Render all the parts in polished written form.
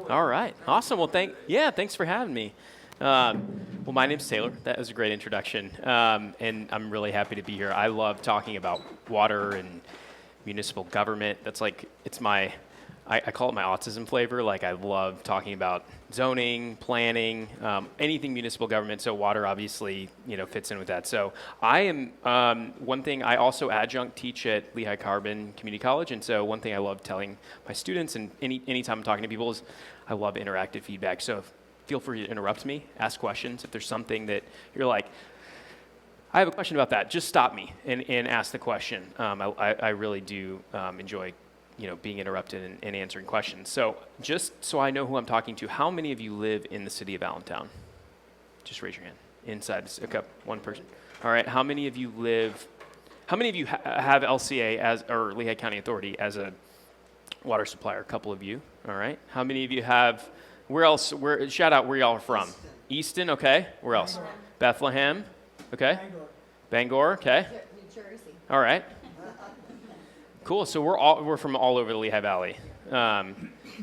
All right. Awesome. Well, thanks for having me. Well, my name's Taylor. That was a great introduction. And I'm really happy to be here. I love talking about water and municipal government. That's like, I call it my autism flavor. Like, I love talking about zoning, planning, anything municipal government. So water obviously, fits in with that. So I am, one thing, I also adjunct teach at Lehigh Carbon Community College. And so one thing I love telling my students, and anytime I'm talking to people, is I love interactive feedback. So feel free to interrupt me, ask questions. If there's something that you're like, I have a question about that, just stop me and ask the question. I really do enjoy being interrupted and answering questions. So just so I know who I'm talking to, how many of you live in the city of Allentown? Just raise your hand. Inside, okay, one person. All right, how many of you have LCA or Lehigh County Authority as a water supplier? A couple of you, all right. How many of you have, shout out where y'all are from. Easton, okay. Where else? Bethlehem, okay. Bangor, okay. New Jersey. All right. Cool. So we're from all over the Lehigh Valley,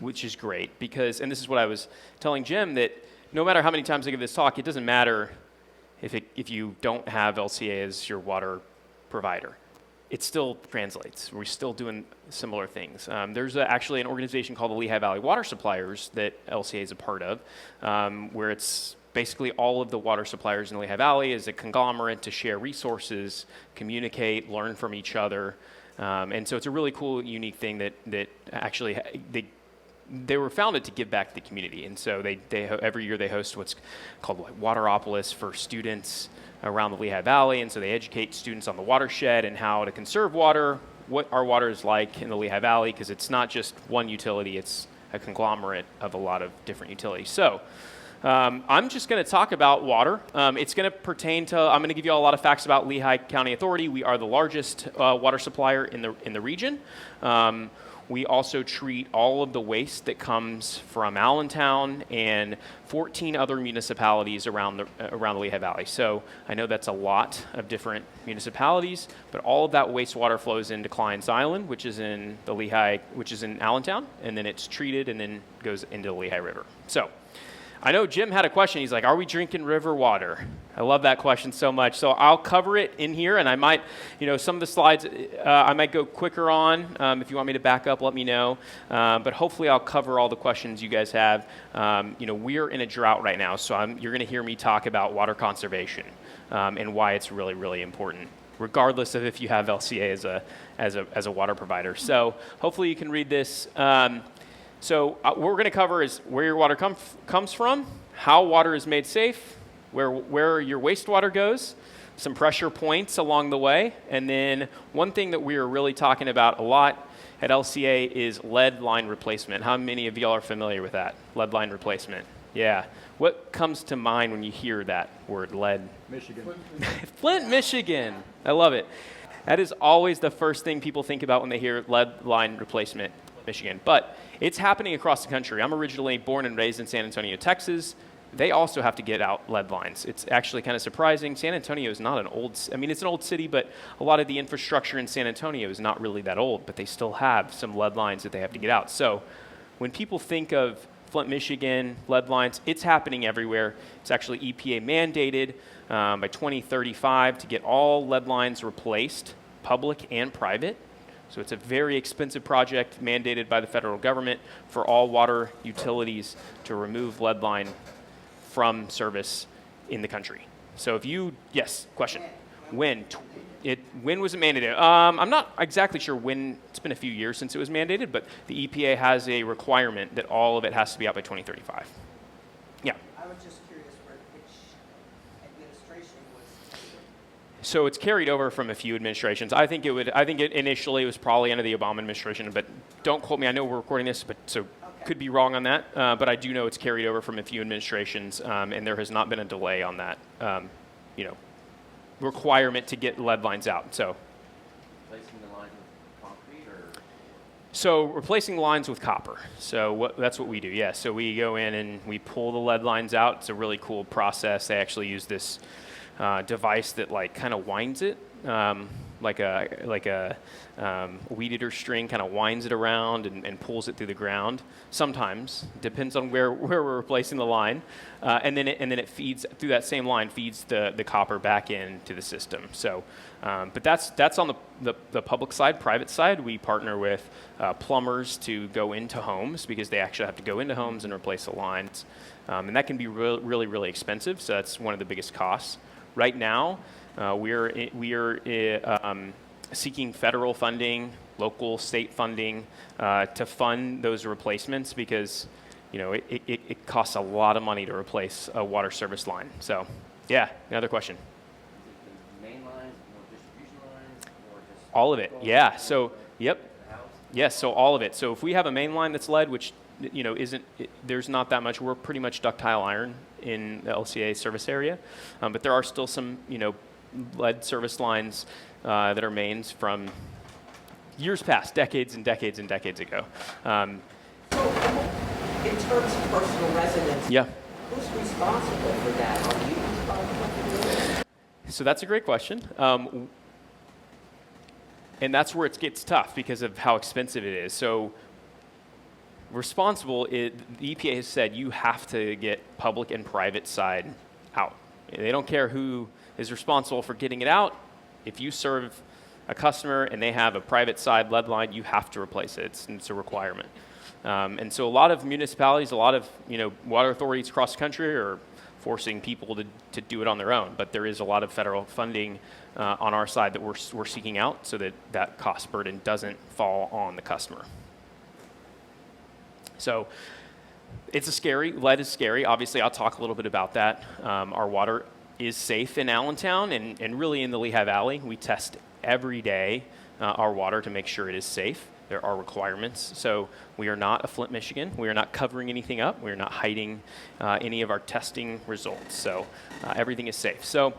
which is great and this is what I was telling Jim, that no matter how many times I give this talk, it doesn't matter if you don't have LCA as your water provider. It still translates. We're still doing similar things. There's actually an organization called the Lehigh Valley Water Suppliers that LCA is a part of, where it's basically all of the water suppliers in the Lehigh Valley is a conglomerate to share resources, communicate, learn from each other. And so it's a really cool, unique thing that actually they were founded to give back to the community. And so they every year they host what's called Wateropolis for students around the Lehigh Valley. And so they educate students on the watershed and how to conserve water, what our water is like in the Lehigh Valley, because it's not just one utility, it's a conglomerate of a lot of different utilities. So I'm just going to talk about water. It's going to pertain to, I'm going to give you all a lot of facts about Lehigh County Authority. We are the largest water supplier in the region. We also treat all of the waste that comes from Allentown and 14 other municipalities around the Lehigh Valley. So I know that's a lot of different municipalities, but all of that wastewater flows into Klein's Island, which is in Allentown, and then it's treated and then goes into the Lehigh River. So I know Jim had a question. He's like, are we drinking river water? I love that question so much. So I'll cover it in here, and I might, some of the slides I might go quicker on. If you want me to back up, let me know. But hopefully I'll cover all the questions you guys have. We're in a drought right now, so you're going to hear me talk about water conservation and why it's really, really important, regardless of if you have LCA as a water provider. So hopefully you can read this. So what we're going to cover is where your water comes from, how water is made safe, where your wastewater goes, some pressure points along the way, and then one thing that we are really talking about a lot at LCA is lead line replacement. How many of y'all are familiar with that, lead line replacement? Yeah. What comes to mind when you hear that word, lead? Michigan. Flint, Michigan. I love it. That is always the first thing people think about when they hear lead line replacement, Michigan. But it's happening across the country. I'm originally born and raised in San Antonio, Texas. They also have to get out lead lines. It's actually kind of surprising. San Antonio is not it's an old city, but a lot of the infrastructure in San Antonio is not really that old, but they still have some lead lines that they have to get out. So when people think of Flint, Michigan, lead lines, it's happening everywhere. It's actually EPA mandated by 2035 to get all lead lines replaced, public and private. So it's a very expensive project mandated by the federal government for all water utilities to remove lead line from service in the country. So yes, question. When was it mandated? I'm not exactly sure when. It's been a few years since it was mandated, but the EPA has a requirement that all of it has to be out by 2035. Yeah. I was just curious which administration was. So it's carried over from a few administrations. I think it initially was probably under the Obama administration, but don't quote me. I know we're recording this, could be wrong on that. But I do know it's carried over from a few administrations, and there has not been a delay on that, requirement to get lead lines out. So. Replacing the line with concrete, or? So replacing lines with copper. So that's what we do. Yeah. So we go in and we pull the lead lines out. It's a really cool process. They actually use this device that kind of winds it. like a weed eater string, kind of winds it around and pulls it through the ground. Sometimes, depends on where we're replacing the line, and then it feeds through that same line, feeds the copper back into the system. So, but that's on the public side. Private side, we partner with plumbers to go into homes because they actually have to go into homes and replace the lines, and that can be really expensive. So that's one of the biggest costs. Right now, we are seeking federal funding, local, state funding to fund those replacements because, it costs a lot of money to replace a water service line. So, yeah, another question. Is it the main lines, more distribution lines, or just All of it, yeah. So, yep. the house? Yes, so all of it. So if we have a main line that's lead, which there's not that much. We're pretty much ductile iron in the LCA service area, but there are still some lead service lines that are mains from years past, decades and decades and decades ago. In terms of personal residence, Yeah. who's responsible for that? Are you responsible for it? So that's a great question. And that's where it gets tough because of how expensive it is. So the EPA has said you have to get public and private side out. They don't care who is responsible for getting it out. If you serve a customer and they have a private side lead line, you have to replace it. It's a requirement. And so a lot of municipalities, a lot of water authorities across the country are forcing people to do it on their own. But there is a lot of federal funding on our side that we're seeking out so that cost burden doesn't fall on the customer. So lead is scary. Obviously, I'll talk a little bit about that. Our water is safe in Allentown and really in the Lehigh Valley. We test every day our water to make sure it is safe. There are requirements. So we are not a Flint, Michigan. We are not covering anything up. We are not hiding any of our testing results. So everything is safe. So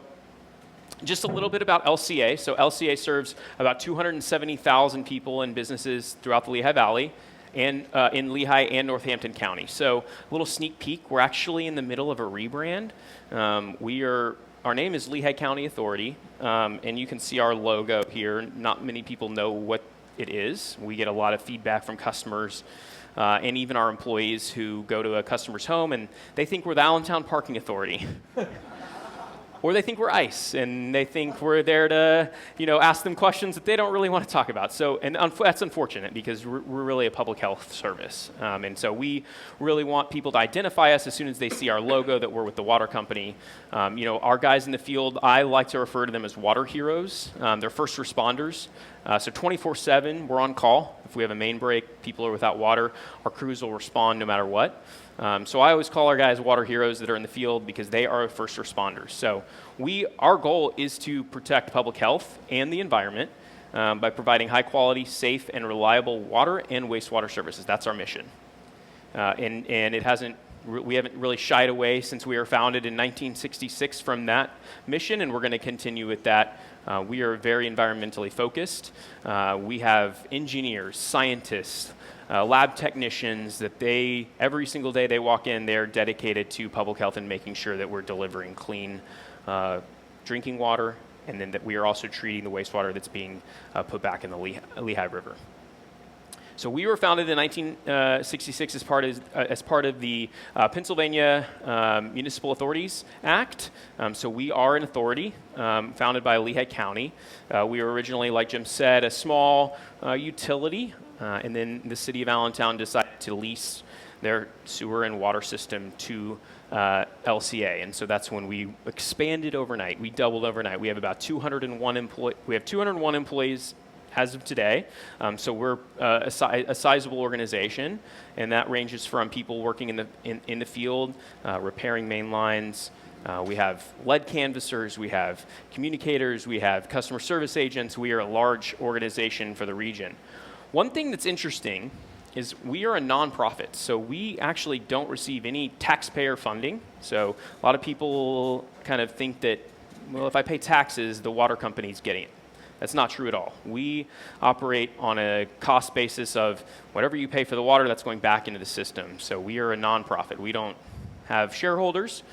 just a little bit about LCA. So LCA serves about 270,000 people and businesses throughout the Lehigh Valley and in Lehigh and Northampton County. So a little sneak peek, we're actually in the middle of a rebrand. Our name is Lehigh County Authority, and you can see our logo here. Not many people know what it is. We get a lot of feedback from customers and even our employees who go to a customer's home and they think we're the Allentown Parking Authority. Or they think we're ICE, and they think we're there to, ask them questions that they don't really want to talk about. So, and that's unfortunate because we're really a public health service. And so we really want people to identify us as soon as they see our logo that we're with the water company. Our guys in the field, I like to refer to them as water heroes. They're first responders. So 24/7, we're on call. If we have a main break, people are without water, our crews will respond no matter what. So I always call our guys water heroes that are in the field because they are first responders. So our goal is to protect public health and the environment by providing high quality, safe, and reliable water and wastewater services. That's our mission. And we haven't really shied away since we were founded in 1966 from that mission, and we're going to continue with that. We are very environmentally focused. We have engineers, scientists, lab technicians that every single day they walk in, they're dedicated to public health and making sure that we're delivering clean drinking water, and then that we are also treating the wastewater that's being put back in the Lehigh River. So we were founded in 1966 as part of the Pennsylvania Municipal Authorities Act. So we are an authority founded by Lehigh County. We were originally, like Jim said, a small utility, and then the city of Allentown decided to lease their sewer and water system to LCA, and so that's when we expanded overnight. We doubled overnight. We have about 201 employees as of today. So we're a sizable organization, and that ranges from people working in the field, repairing main lines. We have lead canvassers, we have communicators, we have customer service agents. We are a large organization for the region. One thing that's interesting is we are a nonprofit, so we actually don't receive any taxpayer funding. So a lot of people kind of think that, well, if I pay taxes, the water company's getting it. That's not true at all. We operate on a cost basis of whatever you pay for the water, that's going back into the system. So we are a nonprofit. We don't have shareholders.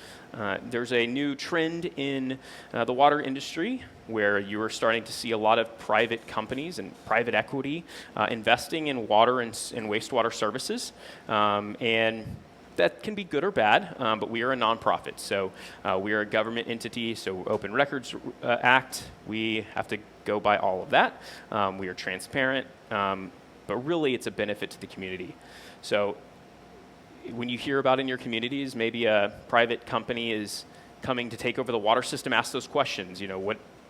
There's a new trend in the water industry where you are starting to see a lot of private companies and private equity investing in water and wastewater services. And that can be good or bad, but we are a nonprofit. So we are a government entity, so Open Records Act, we have to go by all of that. We are transparent, but really it's a benefit to the community. So when you hear about in your communities, maybe a private company is coming to take over the water system, ask those questions.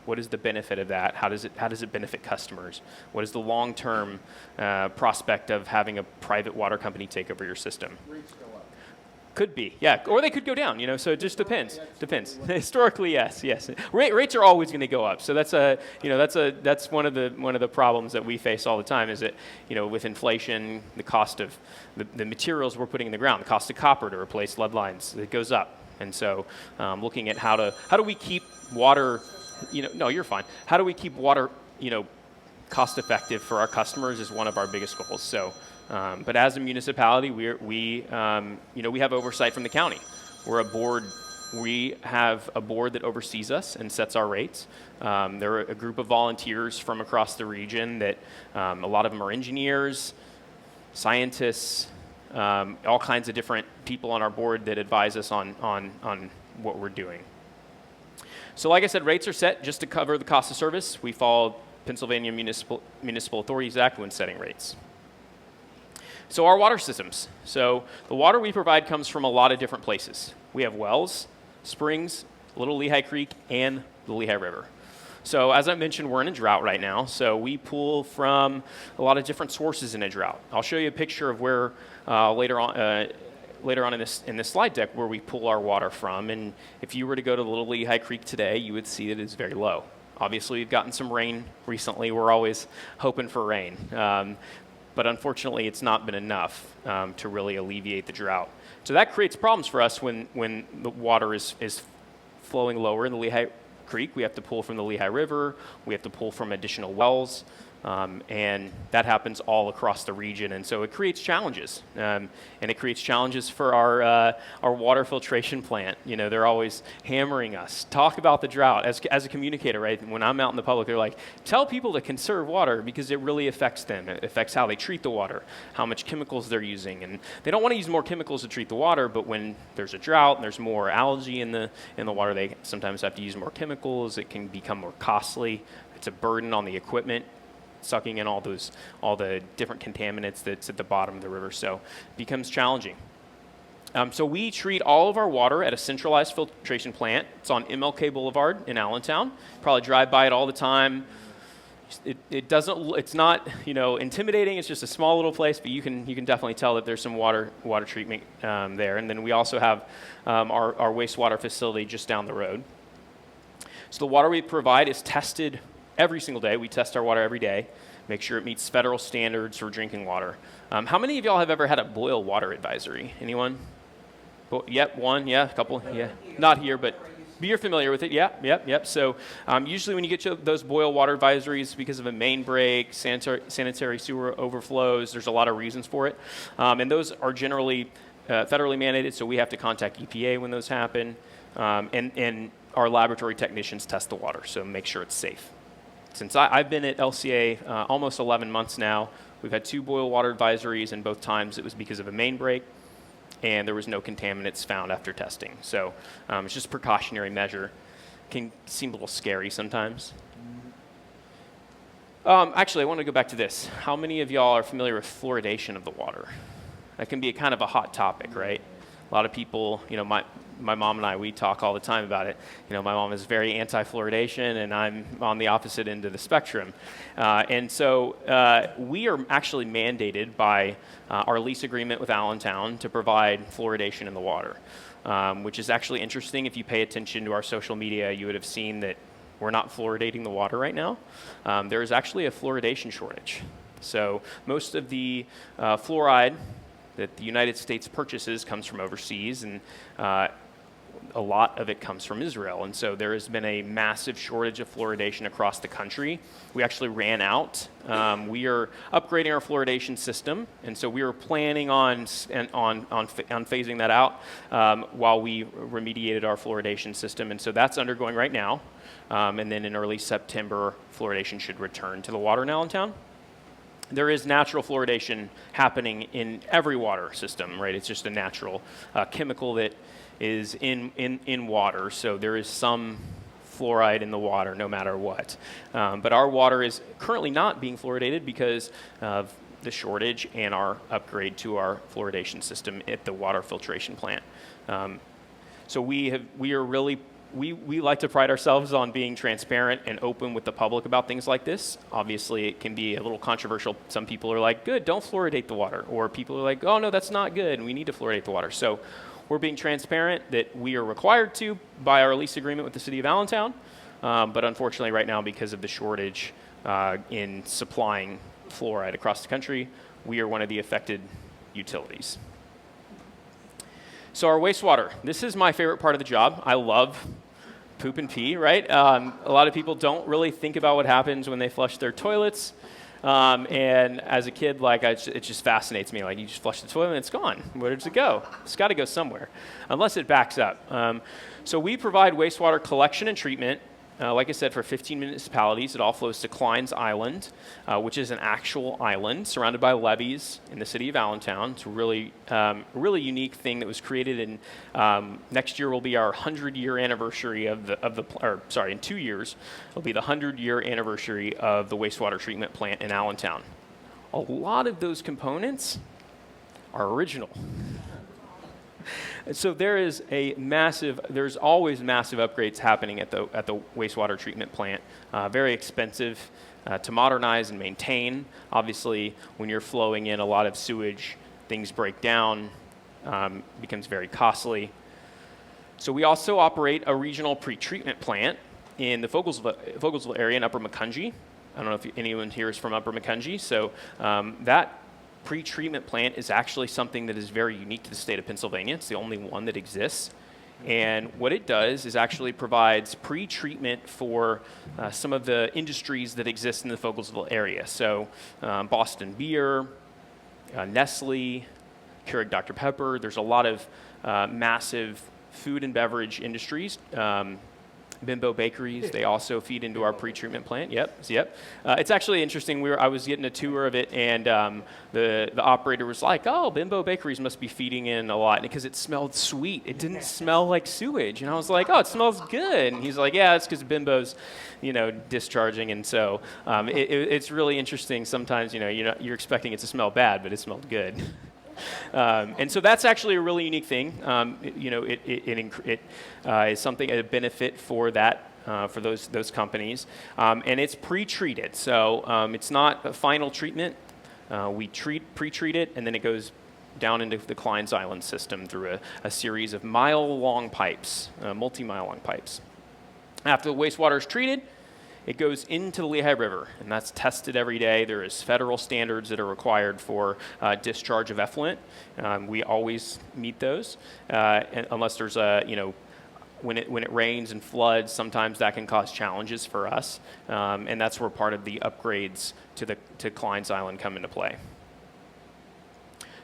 What is the benefit of that? How does it benefit customers? What is the long-term prospect of having a private water company take over your system? Rates go up. Could be, yeah, or they could go down. So it just depends. Depends. Historically, yes. Rates are always going to go up. So that's one of the problems that we face all the time. Is that with inflation, the cost of the materials we're putting in the ground, the cost of copper to replace lead lines, it goes up. And so looking at how do we keep water, no, you're fine. How do we keep water, cost effective for our customers is one of our biggest goals. So. But as a municipality, we have oversight from the county. We're a board. We have a board that oversees us and sets our rates. There are a group of volunteers from across the region that a lot of them are engineers, scientists, all kinds of different people on our board that advise us on what we're doing. So like I said, rates are set just to cover the cost of service. We follow Pennsylvania Municipal Authorities Act when setting rates. So our water systems. So the water we provide comes from a lot of different places. We have wells, springs, Little Lehigh Creek, and the Lehigh River. So as I mentioned, we're in a drought right now. So we pull from a lot of different sources in a drought. I'll show you a picture of where later on in this slide deck where we pull our water from. And if you were to go to Little Lehigh Creek today, you would see that it's very low. Obviously, we've gotten some rain recently. We're always hoping for rain. But unfortunately, it's not been enough to really alleviate the drought. So that creates problems for us when the water is flowing lower in the Lehigh Creek. We have to pull from the Lehigh River. We have to pull from additional wells. And that happens all across the region. And so it creates challenges. And it creates challenges for our water filtration plant. They're always hammering us. Talk about the drought. As a communicator, right? When I'm out in the public, they're like, tell people to conserve water because it really affects them. It affects how they treat the water, how much chemicals they're using. And they don't want to use more chemicals to treat the water, but when there's a drought and there's more algae in the water, they sometimes have to use more chemicals. It can become more costly. It's a burden on the equipment, sucking in all the different contaminants that's at the bottom of the river. So it becomes challenging. So we treat all of our water at a centralized filtration plant. It's on MLK Boulevard in Allentown. Probably drive by it all the time. It's not intimidating. It's just a small little place, but you can definitely tell that there's some water treatment there. And then we also have our wastewater facility just down the road. So the water we provide is tested every single day. We test our water every day, make sure it meets federal standards for drinking water. How many of y'all have ever had a boil water advisory? Anyone? Yep, one, yeah, a couple, yeah. Not here, but you're familiar with it, yep. So usually when you get those boil water advisories because of a main break, sanitary sewer overflows, there's a lot of reasons for it. And those are generally federally mandated, so we have to contact EPA when those happen. And our laboratory technicians test the water, so make sure it's safe. Since I've been at LCA almost 11 months now, we've had 2 boil water advisories, and both times it was because of a main break, and there was no contaminants found after testing. So it's just a precautionary measure. Can seem a little scary sometimes. Actually, I want to go back to this. How many of y'all are familiar with fluoridation of the water? That can be a kind of a hot topic, right? A lot of people, my mom and I, we talk all the time about it. My mom is very anti-fluoridation, and I'm on the opposite end of the spectrum. And so we are actually mandated by our lease agreement with Allentown to provide fluoridation in the water, which is actually interesting. If you pay attention to our social media, you would have seen that we're not fluoridating the water right now. There is actually a fluoridation shortage. So most of the fluoride that the United States purchases comes from overseas, and a lot of it comes from Israel. And so there has been a massive shortage of fluoridation across the country. We actually ran out. We are upgrading our fluoridation system, and so we were planning on phasing that out while we remediated our fluoridation system. And so that's undergoing right now. And then in early September, fluoridation should return to the water in Allentown. There is natural fluoridation happening in every water system, right? It's just a natural chemical that is in water, so there is some fluoride in the water no matter what. But our water is currently not being fluoridated because of the shortage and our upgrade to our fluoridation system at the water filtration plant. So we like to pride ourselves on being transparent and open with the public about things like this. Obviously, it can be a little controversial. Some people are like, good, don't fluoridate the water. Or people are like, oh, no, that's not good, and we need to fluoridate the water. So we're being transparent that we are required to by our lease agreement with the city of Allentown. But unfortunately, right now, because of the shortage in supplying fluoride across the country, we are one of the affected utilities. So our wastewater, this is my favorite part of the job. I love poop and pee, right? A lot of people don't really think about what happens when they flush their toilets. And as a kid, it just fascinates me. Like, you just flush the toilet and it's gone. Where does it go? It's got to go somewhere, unless it backs up. So we provide wastewater collection and treatment. Like I said, for 15 municipalities, it all flows to Klein's Island, which is an actual island surrounded by levees in the city of Allentown. It's a really unique thing that was created in, next year will be our 100-year anniversary in 2 years, it'll be the 100-year anniversary of the wastewater treatment plant in Allentown. A lot of those components are original. So there's always massive upgrades happening at the wastewater treatment plant. Very expensive to modernize and maintain. Obviously, when you're flowing in a lot of sewage, things break down, becomes very costly. So we also operate a regional pretreatment plant in the Fogelsville area in Upper Macungie. I don't know if anyone here is from Upper Macungie. So that pre-treatment plant is actually something that is very unique to the state of Pennsylvania. It's the only one that exists. And what it does is actually provides pre-treatment for some of the industries that exist in the Fogelsville area. So Boston Beer, Nestle, Keurig Dr. Pepper. There's a lot of massive food and beverage industries. Bimbo bakeries, they also feed into our pre-treatment plant. Yep. It's actually interesting. I was getting a tour of it, and the operator was like, "Oh, Bimbo bakeries must be feeding in a lot because it smelled sweet. It didn't smell like sewage." And I was like, "Oh, it smells good." And he's like, "Yeah, it's because Bimbo's, discharging." And so it's really interesting. Sometimes, you're expecting it to smell bad, but it smelled good. And so that's actually a really unique thing. It is something, a benefit for that, for those companies. And it's pre-treated, so it's not a final treatment. We pre-treat it, and then it goes down into the Klein's Island system through a series of mile-long pipes, multi-mile long pipes. After the wastewater is treated, it goes into the Lehigh River, and that's tested every day. There is federal standards that are required for discharge of effluent. We always meet those, unless there's when it rains and floods, sometimes that can cause challenges for us, and that's where part of the upgrades to Klein's Island come into play.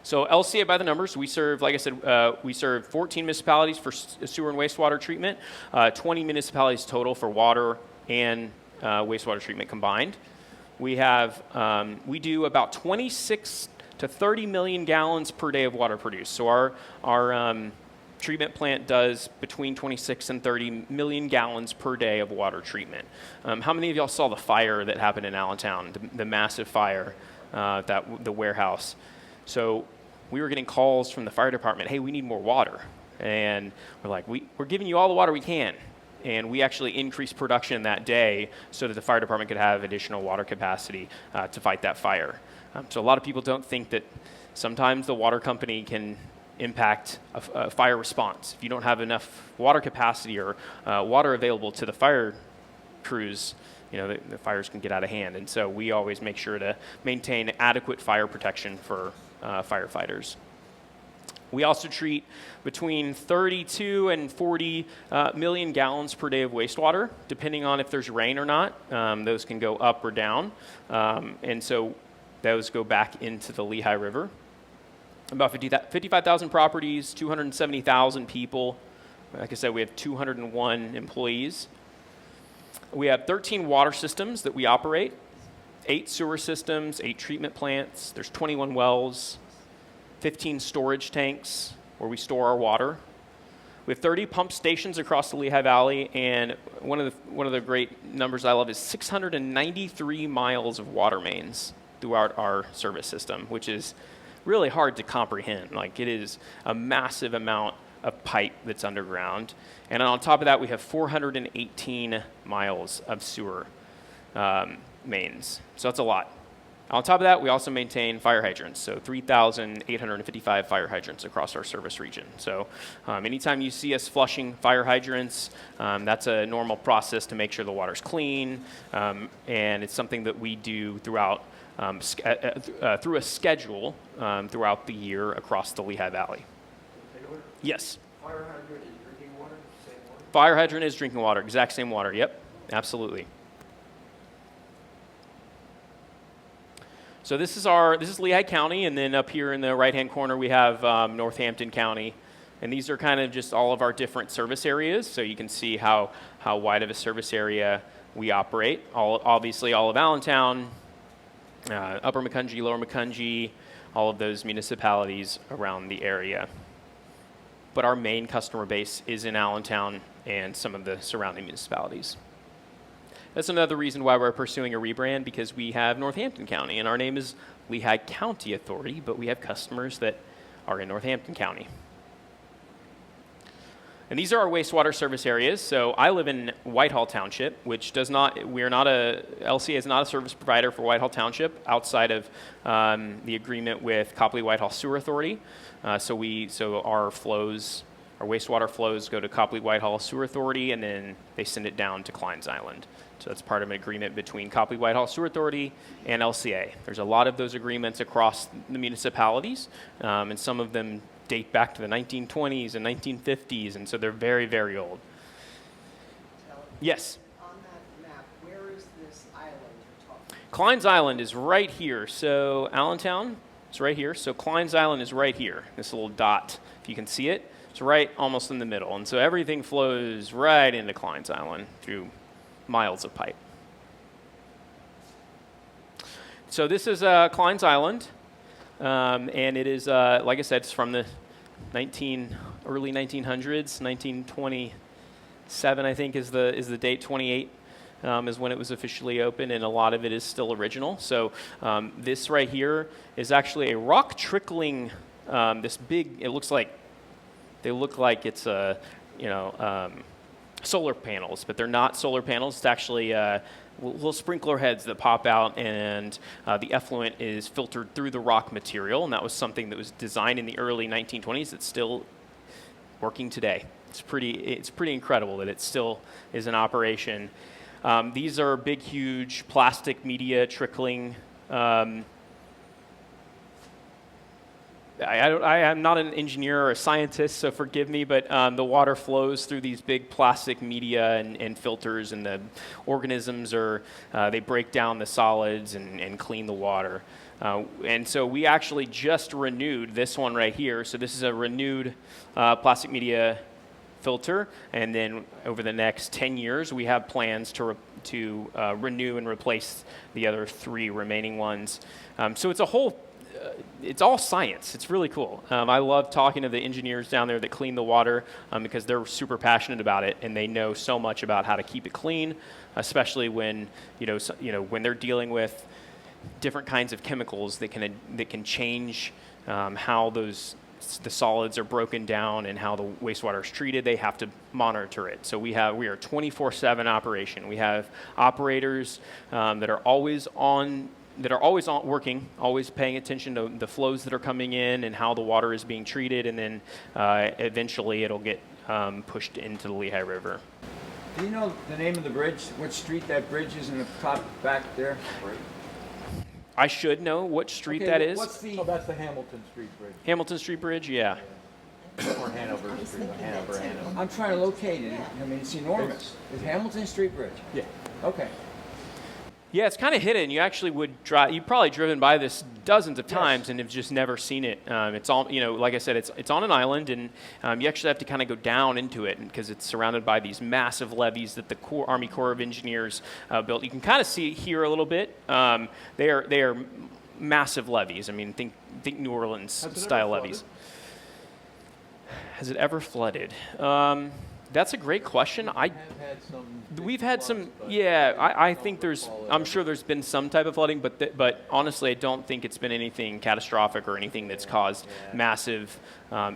So LCA by the numbers, we serve, like I said, we serve 14 municipalities for sewer and wastewater treatment, 20 municipalities total for water and wastewater treatment combined. We do about 26 to 30 million gallons per day of water produced. So our treatment plant does between 26 and 30 million gallons per day of water treatment. How many of y'all saw the fire that happened in Allentown, the massive fire, the warehouse? So we were getting calls from the fire department, hey, we need more water. And we're like, we're giving you all the water we can. And we actually increased production that day so that the fire department could have additional water capacity to fight that fire. So a lot of people don't think that sometimes the water company can impact a fire response. If you don't have enough water capacity or water available to the fire crews, the fires can get out of hand. And so we always make sure to maintain adequate fire protection for firefighters. We also treat between 32 and 40 million gallons per day of wastewater, depending on if there's rain or not. Those can go up or down. And so those go back into the Lehigh River. About 55,000 properties, 270,000 people. Like I said, we have 201 employees. We have 13 water systems that we operate, 8 sewer systems, 8 treatment plants. There's 21 wells, 15 storage tanks where we store our water. We have 30 pump stations across the Lehigh Valley, and one of the great numbers I love is 693 miles of water mains throughout our service system, which is really hard to comprehend. Like, it is a massive amount of pipe that's underground. And on top of that, we have 418 miles of sewer mains. So that's a lot. On top of that, we also maintain fire hydrants, so 3,855 fire hydrants across our service region. So anytime you see us flushing fire hydrants, that's a normal process to make sure the water's clean, and it's something that we do throughout through a schedule throughout the year across the Lehigh Valley. Yes. Fire hydrant is drinking water, same water? Fire hydrant is drinking water, exact same water, yep, absolutely. So this is Lehigh County, and then up here in the right-hand corner we have Northampton County, and these are kind of just all of our different service areas. So you can see how wide of a service area we operate. Obviously, all of Allentown, Upper Macungie, Lower Macungie, all of those municipalities around the area. But our main customer base is in Allentown and some of the surrounding municipalities. That's another reason why we're pursuing a rebrand, because we have Northampton County, and our name is Lehigh County Authority, but we have customers that are in Northampton County. And these are our wastewater service areas. So I live in Whitehall Township, which LCA is not a service provider for Whitehall Township outside of the agreement with Copley Whitehall Sewer Authority. So our wastewater flows go to Copley Whitehall Sewer Authority, and then they send it down to Kleins Island. So that's part of an agreement between Copley Whitehall Sewer Authority and LCA. There's a lot of those agreements across the municipalities, and some of them date back to the 1920s and 1950s, and so they're very, very old. Yes? On that map, where is this island you're talking about? Kleins Island is right here. So Allentown is right here. So Kleins Island is right here, this little dot, if you can see it. It's right almost in the middle. And so everything flows right into Kleins Island through miles of pipe. So this is Kleins Island. And it is, like I said, it's from the early 1900s, 1927, I think, is the date. 28 is when it was officially opened, and a lot of it is still original. So this right here is actually a rock trickling. This big, they look like it's solar panels, but they're not solar panels. It's actually little sprinkler heads that pop out, and the effluent is filtered through the rock material, and that was something that was designed in the early 1920s. It's still working today. It's pretty incredible that it still is in operation. These are big, huge plastic media trickling. I am not an engineer or a scientist, so forgive me, but the water flows through these big plastic media and filters, and the organisms they break down the solids and clean the water. And so we actually just renewed this one right here. So this is a renewed plastic media filter, and then over the next 10 years, we have plans to renew and replace the other 3 remaining ones. So it's all science. It's really cool. I love talking to the engineers down there that clean the water because they're super passionate about it, and they know so much about how to keep it clean, especially when when they're dealing with different kinds of chemicals that can change how the solids are broken down and how the wastewater is treated. They have to monitor it. So we are 24/7 operation. We have operators that are always working, always paying attention to the flows that are coming in and how the water is being treated, and then eventually it'll get pushed into the Lehigh River. Do you know the name of the bridge? What street that bridge is in the top back there? I should know what street that is. What's the? Oh, that's the Hamilton Street Bridge. Hamilton Street Bridge, yeah. was thinking that too. I'm trying to locate it. I mean, it's enormous. It's Hamilton Street Bridge. Yeah. Okay. Yeah, it's kind of hidden. You actually would drive. You've probably driven by this dozens of Yes. times and have just never seen it. It's all, like I said, it's on an island, and you actually have to kind of go down into it because it's surrounded by these massive levees that the Army Corps of Engineers built. You can kind of see it here a little bit. They are massive levees. I mean, think New Orleans style levees. Has it ever flooded? That's a great question. We've had some. Yeah, I think I'm sure there's been some type of flooding, but honestly, I don't think it's been anything catastrophic or anything that's caused massive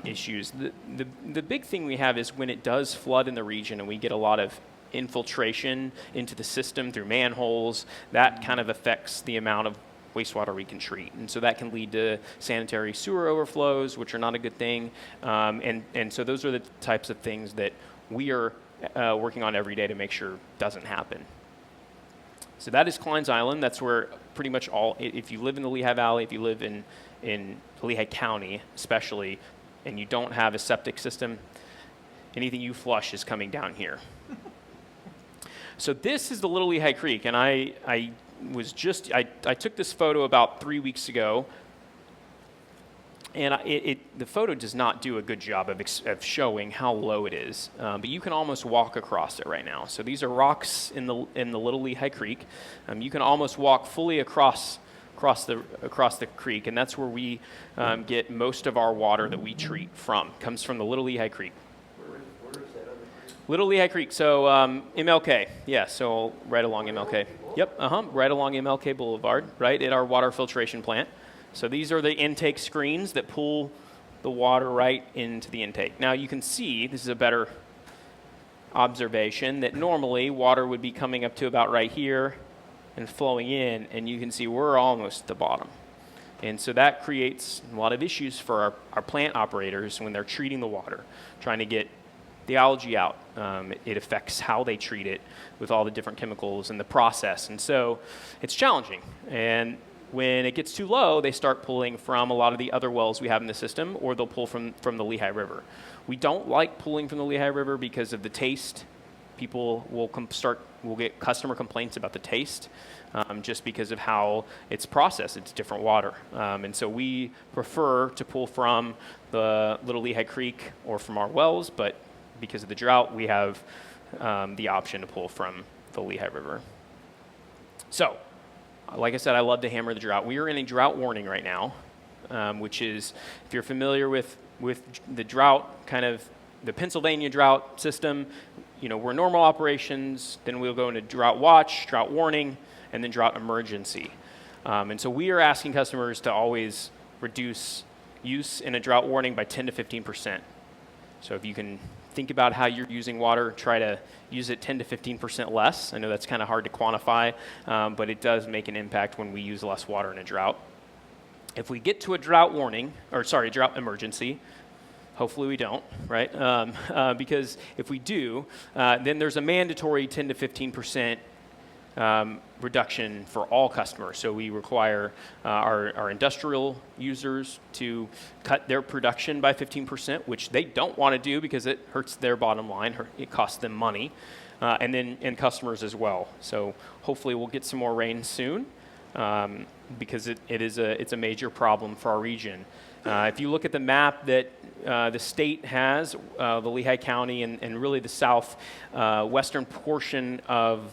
issues. The big thing we have is when it does flood in the region and we get a lot of infiltration into the system through manholes, that kind of affects the amount of wastewater we can treat. And so that can lead to sanitary sewer overflows, which are not a good thing. And so those are the types of things that we are working on every day to make sure doesn't happen. So that is Klein's Island. That's where pretty much if you live in the Lehigh Valley, if you live in Lehigh County especially, and you don't have a septic system, anything you flush is coming down here. So this is the Little Lehigh Creek, and I took this photo about 3 weeks ago, and the photo does not do a good job of showing how low it is, but you can almost walk across it right now. So these are rocks in the Little Lehigh Creek. You can almost walk fully across the creek, and that's where we get most of our water that we treat from. Comes from the Little Lehigh Creek. Where is that other creek? Little Lehigh Creek, so MLK, yeah, so right along MLK. Yep, right along MLK Boulevard, right at our water filtration plant. So these are the intake screens that pull the water right into the intake. Now you can see, this is a better observation, that normally water would be coming up to about right here and flowing in, and you can see we're almost at the bottom. And so that creates a lot of issues for our plant operators when they're treating the water, trying to get the algae out. It affects how they treat it with all the different chemicals and the process. And so it's challenging. And when it gets too low, they start pulling from a lot of the other wells we have in the system, or they'll pull from the Lehigh River. We don't like pulling from the Lehigh River because of the taste. People will get customer complaints about the taste just because of how it's processed. It's different water. And so we prefer to pull from the Little Lehigh Creek or from our wells, but because of the drought, we have the option to pull from the Lehigh River. So, like I said, I love to hammer the drought. We are in a drought warning right now, which is, if you're familiar with the drought, kind of the Pennsylvania drought system, we're normal operations, then we'll go into drought watch, drought warning, and then drought emergency. And so we are asking customers to always reduce use in a drought warning by 10 to 15%. So if you can think about how you're using water, try to use it 10 to 15% less. I know that's kind of hard to quantify, but it does make an impact when we use less water in a drought. If we get to a drought emergency, hopefully we don't, right? Because if we do, then there's a mandatory 10 to 15% reduction for all customers. So we require our industrial users to cut their production by 15%, which they don't want to do because it hurts their bottom line. It costs them money, and customers as well. So hopefully we'll get some more rain soon because it's a major problem for our region. If you look at the map that the state has, the Lehigh County and really the southwestern portion of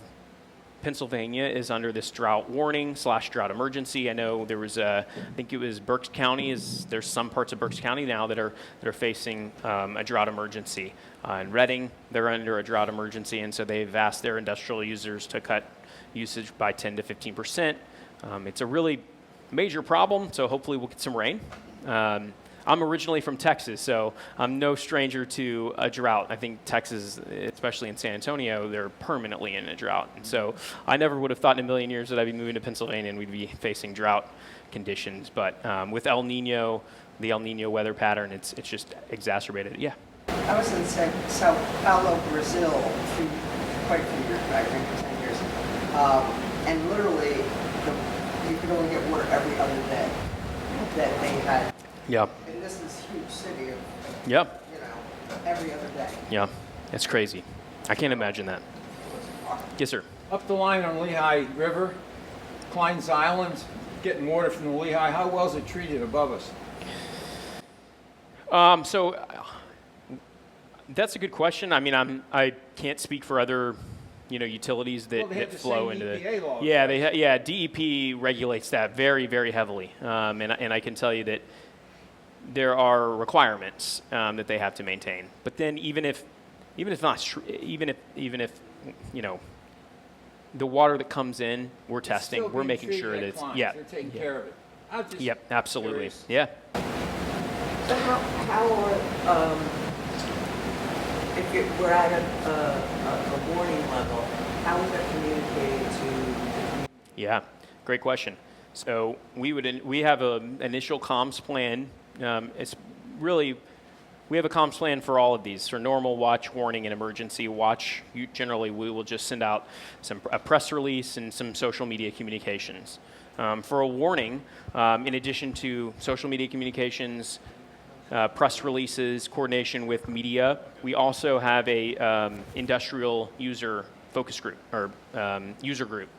Pennsylvania is under this drought warning / drought emergency. I know there was I think it was Berks County. There's some parts of Berks County now that are facing a drought emergency. In Reading, they're under a drought emergency, and so they've asked their industrial users to cut usage by 10 to 15%. It's a really major problem, so hopefully we'll get some rain. I'm originally from Texas, so I'm no stranger to a drought. I think Texas, especially in San Antonio, they're permanently in a drought. And so I never would have thought in a million years that I'd be moving to Pennsylvania and we'd be facing drought conditions. But with the El Nino weather pattern, it's just exacerbated. Yeah. I was in Sao Paulo, Brazil, quite a few years back, I think 10 years. And literally, you could only get water every other day that they had. Yep. And this is a huge city of, Yep. every other day. Yeah, that's crazy. I can't imagine that. Yes, sir. Up the line on Lehigh River, Klein's Island, getting water from the Lehigh. How well is it treated above us? So that's a good question. I mean, I can't speak for other, utilities that, Well, they have that the flow same into EPA laws, Yeah, right? DEP regulates that very, very heavily, and I can tell you that there are requirements that they have to maintain. But then even if the water that comes in, we're It's testing, still we're being making treated sure at that it's, Klein's. yeah, They're taking yeah. care of it. I'm just Yep, absolutely, curious. yeah. So if we're at a warning level, how is that communicated to the community? Yeah, great question. So we have an initial comms plan. We have a comms plan for all of these. For normal, watch, warning, and emergency watch, generally we will just send out a press release and some social media communications. For a warning, in addition to social media communications, press releases, coordination with media, we also have a industrial user focus group or user group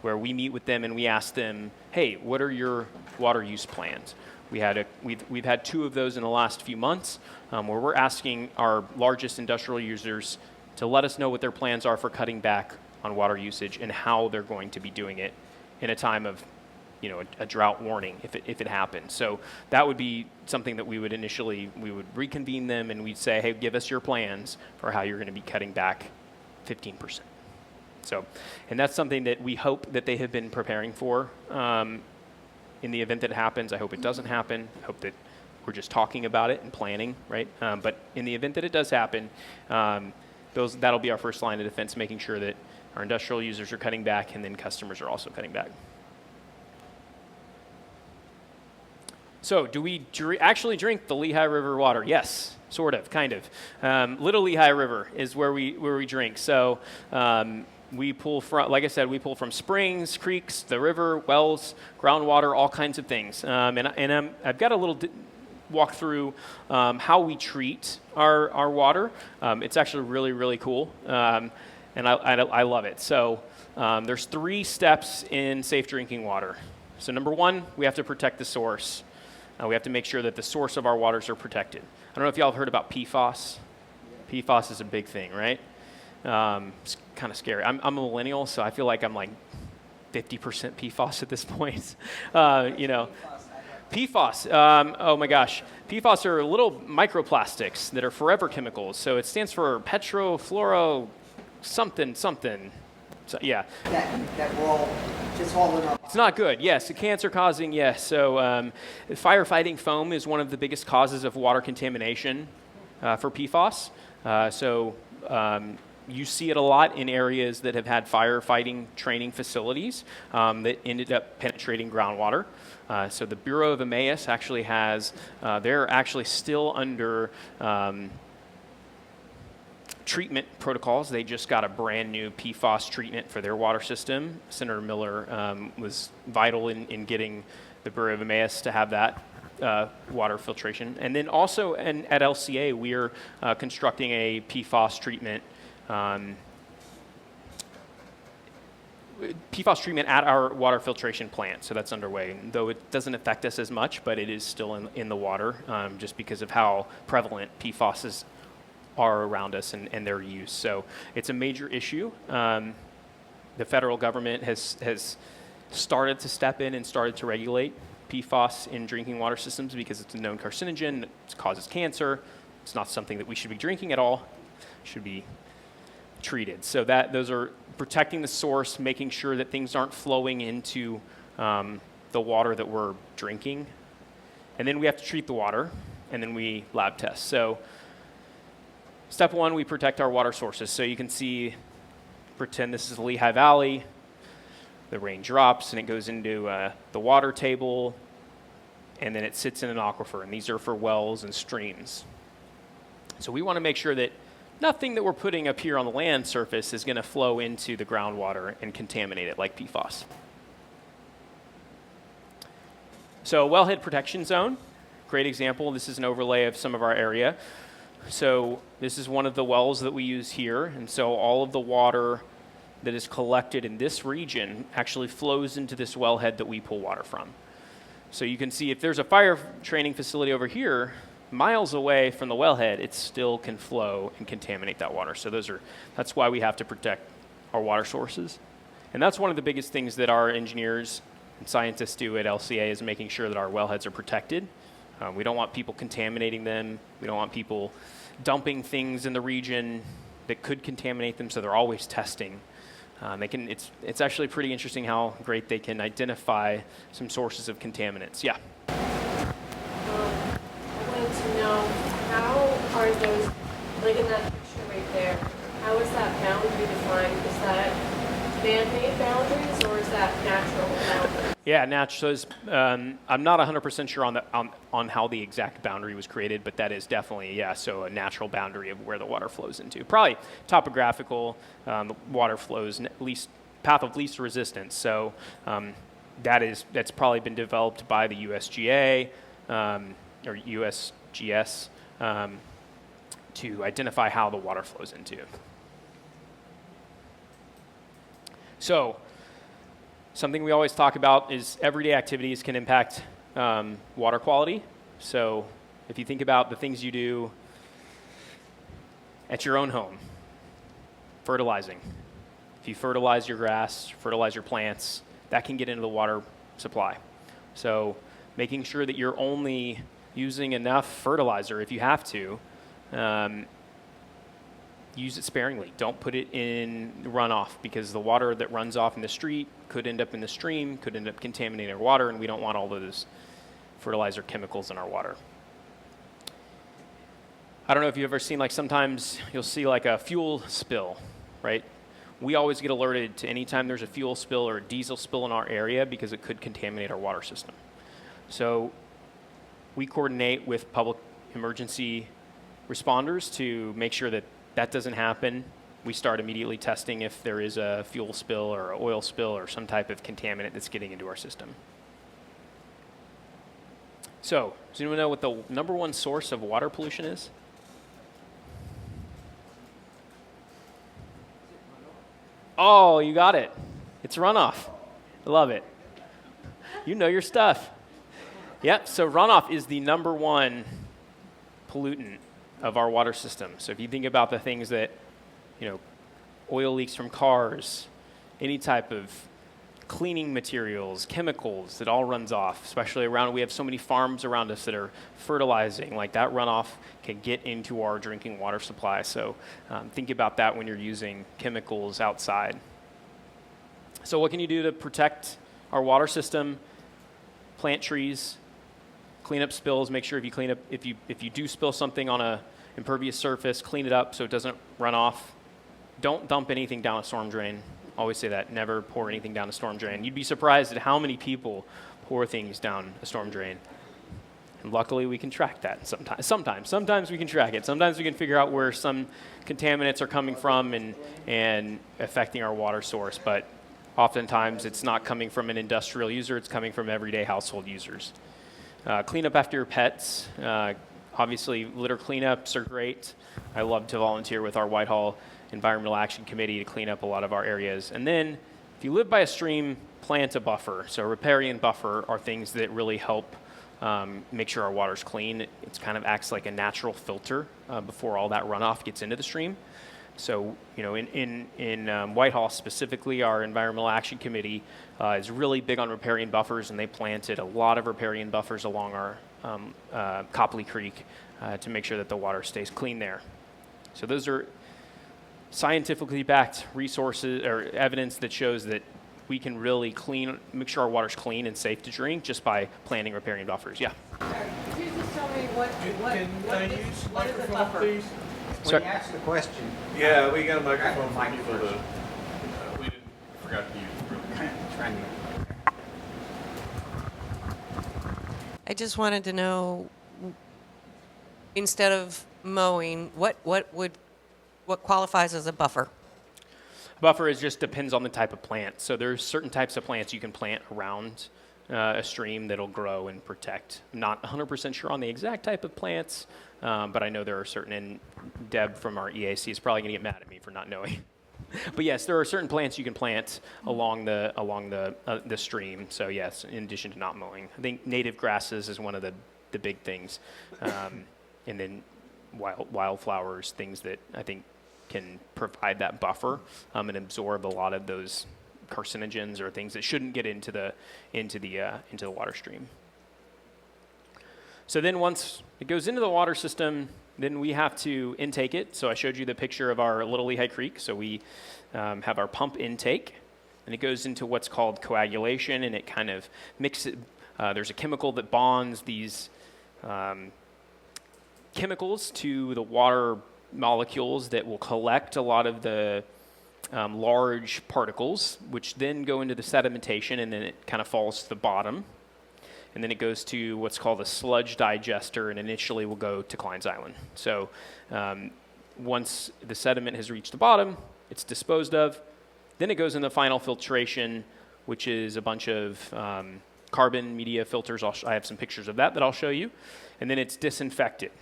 where we meet with them and we ask them, hey, what are your water use plans? We've had 2 of those in the last few months where we're asking our largest industrial users to let us know what their plans are for cutting back on water usage and how they're going to be doing it in a time of a drought warning if it happens. So that would be something that we would reconvene them and we'd say, hey, give us your plans for how you're going to be cutting back 15%. So, and that's something that we hope that they have been preparing for in the event that it happens. I hope it doesn't happen. I hope that we're just talking about it and planning, right? But in the event that it does happen, that'll be our first line of defense, making sure that our industrial users are cutting back and then customers are also cutting back. So do we actually drink the Lehigh River water? Yes, sort of, kind of. Little Lehigh River is where we drink. So we pull from, like I said, we pull from springs, creeks, the river, wells, groundwater, all kinds of things. I've got a little walk through how we treat our water. It's actually really, really cool, and I love it. So there's 3 steps in safe drinking water. So number 1, we have to protect the source. We have to make sure that the source of our waters are protected. I don't know if y'all have heard about PFAS. PFAS is a big thing, right? It's kind of scary. I'm a millennial, so I feel like I'm like 50% PFAS at this point. PFAS, oh my gosh. PFAS are little microplastics that are forever chemicals. So it stands for petrofluoro something. So, yeah. That we're all just all in our. It's not good. Yes, cancer causing. Yes. So firefighting foam is one of the biggest causes of water contamination for PFAS. You see it a lot in areas that have had firefighting training facilities that ended up penetrating groundwater. So the Bureau of Emmaus actually has, they're actually still under treatment protocols. They just got a brand new PFAS treatment for their water system. Senator Miller was vital in getting the Bureau of Emmaus to have that water filtration. And then also at LCA, we're constructing a PFAS treatment at our water filtration plant, so that's underway. Though it doesn't affect us as much, but it is still in the water just because of how prevalent PFAS are around us and their use. So it's a major issue. The federal government has started to step in and started to regulate PFAS in drinking water systems because it's a known carcinogen, it causes cancer. It's not something that we should be drinking at all. It should be treated. So those are protecting the source, making sure that things aren't flowing into the water that we're drinking. And then we have to treat the water, and then we lab test. So step 1, we protect our water sources. So you can see, pretend this is the Lehigh Valley. The rain drops, and it goes into the water table, and then it sits in an aquifer. And these are for wells and streams. So we want to make sure that nothing that we're putting up here on the land surface is going to flow into the groundwater and contaminate it like PFAS. So wellhead protection zone, great example. This is an overlay of some of our area. So this is one of the wells that we use here, and so all of the water that is collected in this region actually flows into this wellhead that we pull water from. So you can see if there's a fire training facility over here, miles away from the wellhead, it still can flow and contaminate that water. So that's why we have to protect our water sources. And that's one of the biggest things that our engineers and scientists do at LCA is making sure that our wellheads are protected. We don't want people contaminating them. We don't want people dumping things in the region that could contaminate them, so they're always testing. It's actually pretty interesting how great they can identify some sources of contaminants. Yeah. I wanted to know, how are those, like in that picture right there, how is that boundary defined? Is that man-made boundaries or is that natural boundaries? Yeah, so I'm not 100% sure on how the exact boundary was created, but that is definitely, so a natural boundary of where the water flows into. Probably topographical, the water flows path of least resistance. So that's probably been developed by the USGA or USGS to identify how the water flows into. So something we always talk about is everyday activities can impact water quality. So if you think about the things you do at your own home, fertilizing. If you fertilize your grass, fertilize your plants, that can get into the water supply. So making sure that you're only using enough fertilizer if you have to, use it sparingly. Don't put it in runoff because the water that runs off in the street could end up in the stream, could end up contaminating our water, and we don't want all those fertilizer chemicals in our water. I don't know if you've ever seen, like sometimes you'll see like a fuel spill, right? We always get alerted to anytime there's a fuel spill or a diesel spill in our area because it could contaminate our water system. So we coordinate with public emergency responders to make sure that that doesn't happen. We start immediately testing if there is a fuel spill or an oil spill or some type of contaminant that's getting into our system. So, does anyone know what the number one source of water pollution is? Oh, you got it. It's runoff. I love it. You know your stuff. Yep, so runoff is the number one pollutant of our water system. So if you think about the things that, oil leaks from cars, any type of cleaning materials, chemicals, that all runs off, especially we have so many farms around us that are fertilizing, like that runoff can get into our drinking water supply. So think about that when you're using chemicals outside. So what can you do to protect our water system? Plant trees, clean up spills, make sure if you do spill something on a impervious surface, clean it up so it doesn't run off. Don't dump anything down a storm drain. Always say that, never pour anything down a storm drain. You'd be surprised at how many people pour things down a storm drain. And luckily we can track that sometimes we can track it. Sometimes we can figure out where some contaminants are coming from and affecting our water source, but oftentimes it's not coming from an industrial user, it's coming from everyday household users. Clean up after your pets. Obviously, litter cleanups are great. I love to volunteer with our Whitehall Environmental Action Committee to clean up a lot of our areas. And then, if you live by a stream, plant a buffer. So riparian buffer are things that really help make sure our water's clean. It kind of acts like a natural filter before all that runoff gets into the stream. So, in Whitehall specifically, our Environmental Action Committee is really big on riparian buffers, and they planted a lot of riparian buffers along our Copley Creek to make sure that the water stays clean there. So those are scientifically backed resources or evidence that shows that we can really make sure our water's clean and safe to drink just by planting riparian buffers. Yeah. Could you just tell me what is a buffer? Please? Sorry. When you ask the question, Yeah, we got a microphone for Microphone. people to, we forgot to use it really. trying to I just wanted to know, instead of mowing, what qualifies as a buffer? Buffer just depends on the type of plant. So there's certain types of plants you can plant around a stream that'll grow and protect. I'm not 100% sure on the exact type of plants, but I know there are certain, and Deb from our EAC is probably going to get mad at me for not knowing. But yes, there are certain plants you can plant along the stream. So yes, in addition to not mowing, I think native grasses is one of the big things, and then wildflowers, things that I think can provide that buffer and absorb a lot of those carcinogens or things that shouldn't get into the water stream. So then once it goes into the water system, then we have to intake it. So I showed you the picture of our Little Lehigh Creek. So we have our pump intake, and it goes into what's called coagulation, and it kind of mixes. There's a chemical that bonds these chemicals to the water molecules that will collect a lot of the large particles, which then go into the sedimentation, and then it kind of falls to the bottom. And then it goes to what's called a sludge digester, and initially will go to Klein's Island. So once the sediment has reached the bottom, it's disposed of. Then it goes in the final filtration, which is a bunch of carbon media filters. I have some pictures of that I'll show you. And then it's disinfected.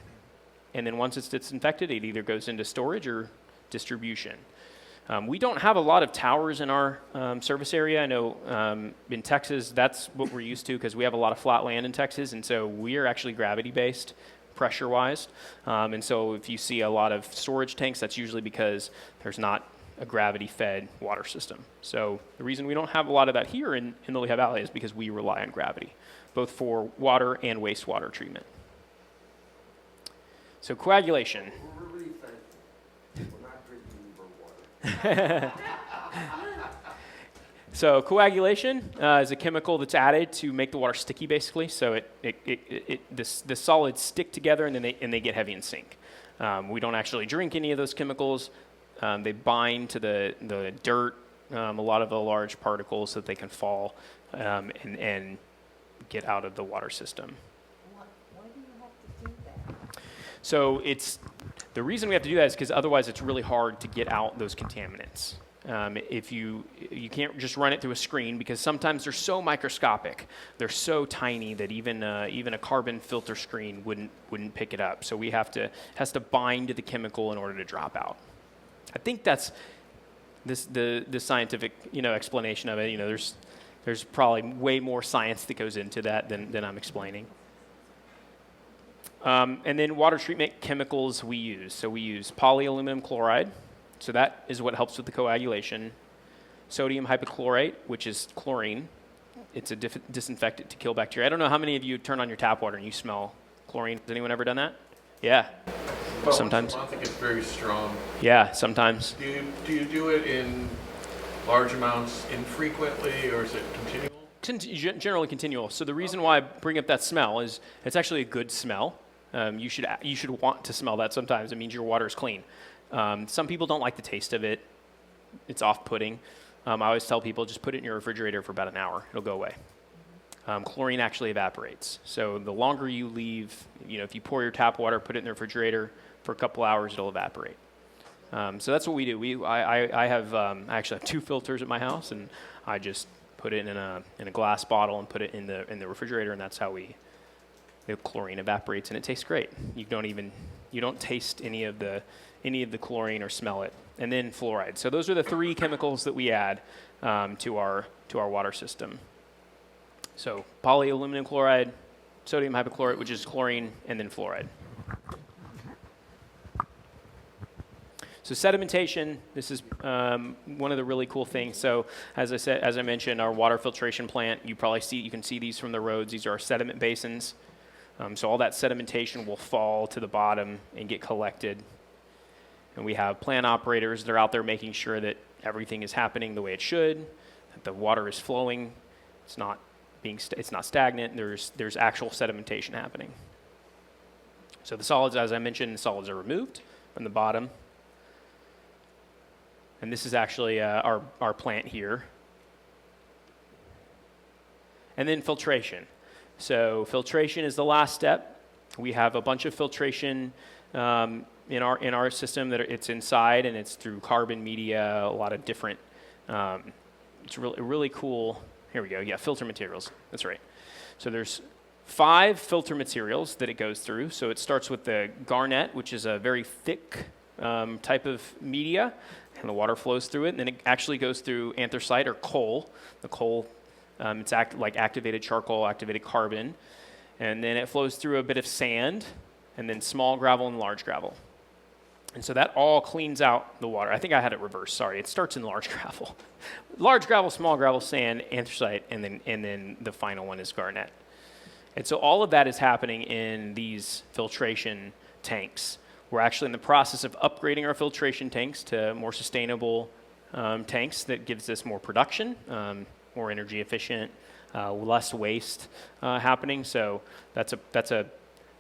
And then once it's disinfected, it either goes into storage or distribution. We don't have a lot of towers in our service area. I know in Texas, that's what we're used to because we have a lot of flat land in Texas, and so we are actually gravity-based, pressure-wise. And so if you see a lot of storage tanks, that's usually because there's not a gravity-fed water system. So the reason we don't have a lot of that here in the Lehigh Valley is because we rely on gravity, both for water and wastewater treatment. So coagulation. We're really thankful. We're not drinking river water. So coagulation is a chemical that's added to make the water sticky, basically. So the solids stick together, and then they get heavy and sink. We don't actually drink any of those chemicals. They bind to the dirt, a lot of the large particles, so that they can fall and get out of the water system. Why do you have to do that? So the reason we have to do that is because otherwise it's really hard to get out those contaminants. If you can't just run it through a screen, because sometimes they're so microscopic, they're so tiny that even a carbon filter screen wouldn't pick it up. So has to bind to the chemical in order to drop out. I think that's the scientific explanation of it. There's probably way more science that goes into that than I'm explaining. And then water treatment chemicals we use. So we use polyaluminum chloride. So that is what helps with the coagulation. Sodium hypochlorite, which is chlorine. It's a disinfectant to kill bacteria. I don't know how many of you turn on your tap water and you smell chlorine. Has anyone ever done that? Yeah. Sometimes. I think it's very strong. Yeah, sometimes. Do you do it in large amounts infrequently, or is it continual? Generally continual. So the reason why I bring up that smell is it's actually a good smell. You should want to smell that sometimes. It means your water is clean. Some people don't like the taste of it. It's off-putting. I always tell people just put it in your refrigerator for about an hour. It'll go away. Chlorine actually evaporates. So the longer you leave, if you pour your tap water, put it in the refrigerator for a couple hours, it'll evaporate. So that's what we do. I actually have 2 filters at my house, and I just put it in a glass bottle and put it in the refrigerator, and that's how the chlorine evaporates, and it tastes great. You don't taste any of the chlorine or smell it. And then fluoride. So those are the 3 chemicals that we add to our water system. So polyaluminum chloride, sodium hypochlorite, which is chlorine, and then fluoride. So sedimentation, this is one of the really cool things. So as I mentioned, our water filtration plant, you can see these from the roads. These are our sediment basins. So all that sedimentation will fall to the bottom and get collected. And we have plant operators that are out there making sure that everything is happening the way it should, that the water is flowing, it's not stagnant. There's actual sedimentation happening. So the solids, as I mentioned, the solids are removed from the bottom. And this is actually our plant here. And then filtration. So filtration is the last step. We have a bunch of filtration in our system that it's inside, and it's through carbon media, a lot of different. It's really cool. Here we go. Yeah, filter materials. That's right. So there's 5 filter materials that it goes through. So it starts with the garnet, which is a very thick type of media, and the water flows through it. And then it actually goes through anthracite or coal. The coal, it's like activated charcoal, activated carbon. And then it flows through a bit of sand, and then small gravel and large gravel. And so that all cleans out the water. I think I had it reversed. Sorry, it starts in large gravel. Large gravel, small gravel, sand, anthracite, and then the final one is garnet. And so all of that is happening in these filtration tanks. We're actually in the process of upgrading our filtration tanks to more sustainable tanks that gives us more production, more energy efficient, less waste happening. So that's a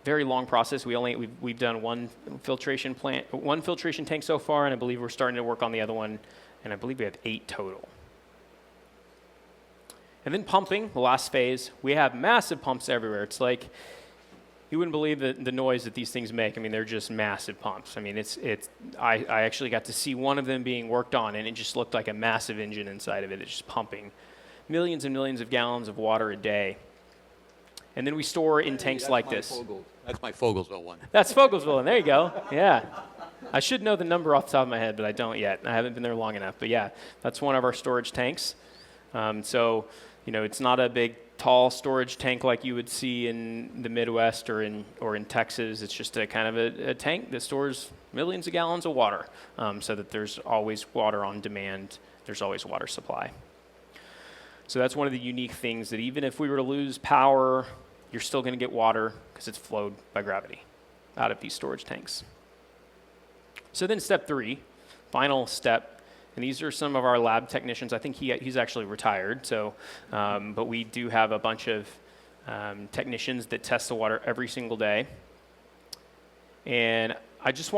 very long process. We've done one filtration tank so far, and I believe we're starting to work on the other one, and I believe we have 8 total. And then pumping, the last phase, we have massive pumps everywhere. It's like, you wouldn't believe the noise that these things make. I mean, they're just massive pumps. I mean, I actually got to see one of them being worked on, and it just looked like a massive engine inside of it. It's just pumping millions and millions of gallons of water a day. And then we store in tanks like this. That's my Fogelsville one. That's Fogelsville, and there you go. Yeah. I should know the number off the top of my head, but I don't yet. I haven't been there long enough. But yeah, that's one of our storage tanks. So, it's not a big, tall storage tank like you would see in the Midwest or in Texas. It's just a kind of a tank that stores millions of gallons of water, so that there's always water on demand. There's always water supply. So that's one of the unique things, that even if we were to lose power, you're still going to get water because it's flowed by gravity out of these storage tanks. So then step 3, final step. And these are some of our lab technicians. I think he's actually retired. So, but we do have a bunch of technicians that test the water every single day. And I just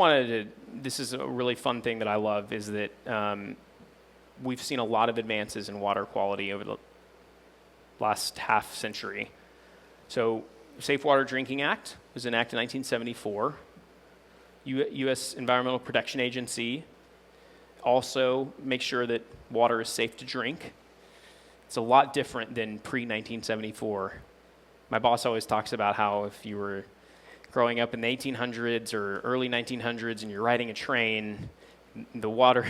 this is a really fun thing that I love, is that we've seen a lot of advances in water quality over the last half century. So Safe Water Drinking Act was enacted in 1974. U.S. Environmental Protection Agency also make sure that water is safe to drink. It's a lot different than pre-1974. My boss always talks about how if you were growing up in the 1800s or early 1900s and you're riding a train, the water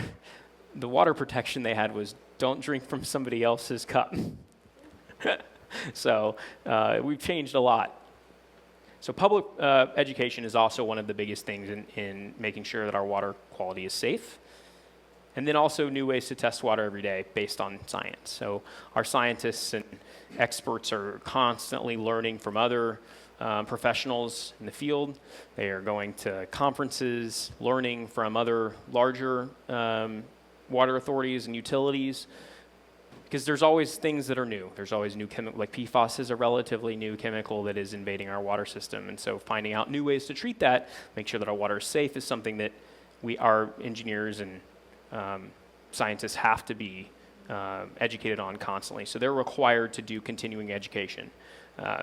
protection they had was don't drink from somebody else's cup. So we've changed a lot. So public education is also one of the biggest things in making sure that our water quality is safe. And then also new ways to test water every day based on science. So our scientists and experts are constantly learning from other professionals in the field. They are going to conferences, learning from other larger water authorities and utilities, because there's always things that are new. There's always new chemical, like PFAS is a relatively new chemical that is invading our water system. And so finding out new ways to treat that, make sure that our water is safe, is something that our engineers and scientists have to be educated on constantly. So they're required to do continuing education.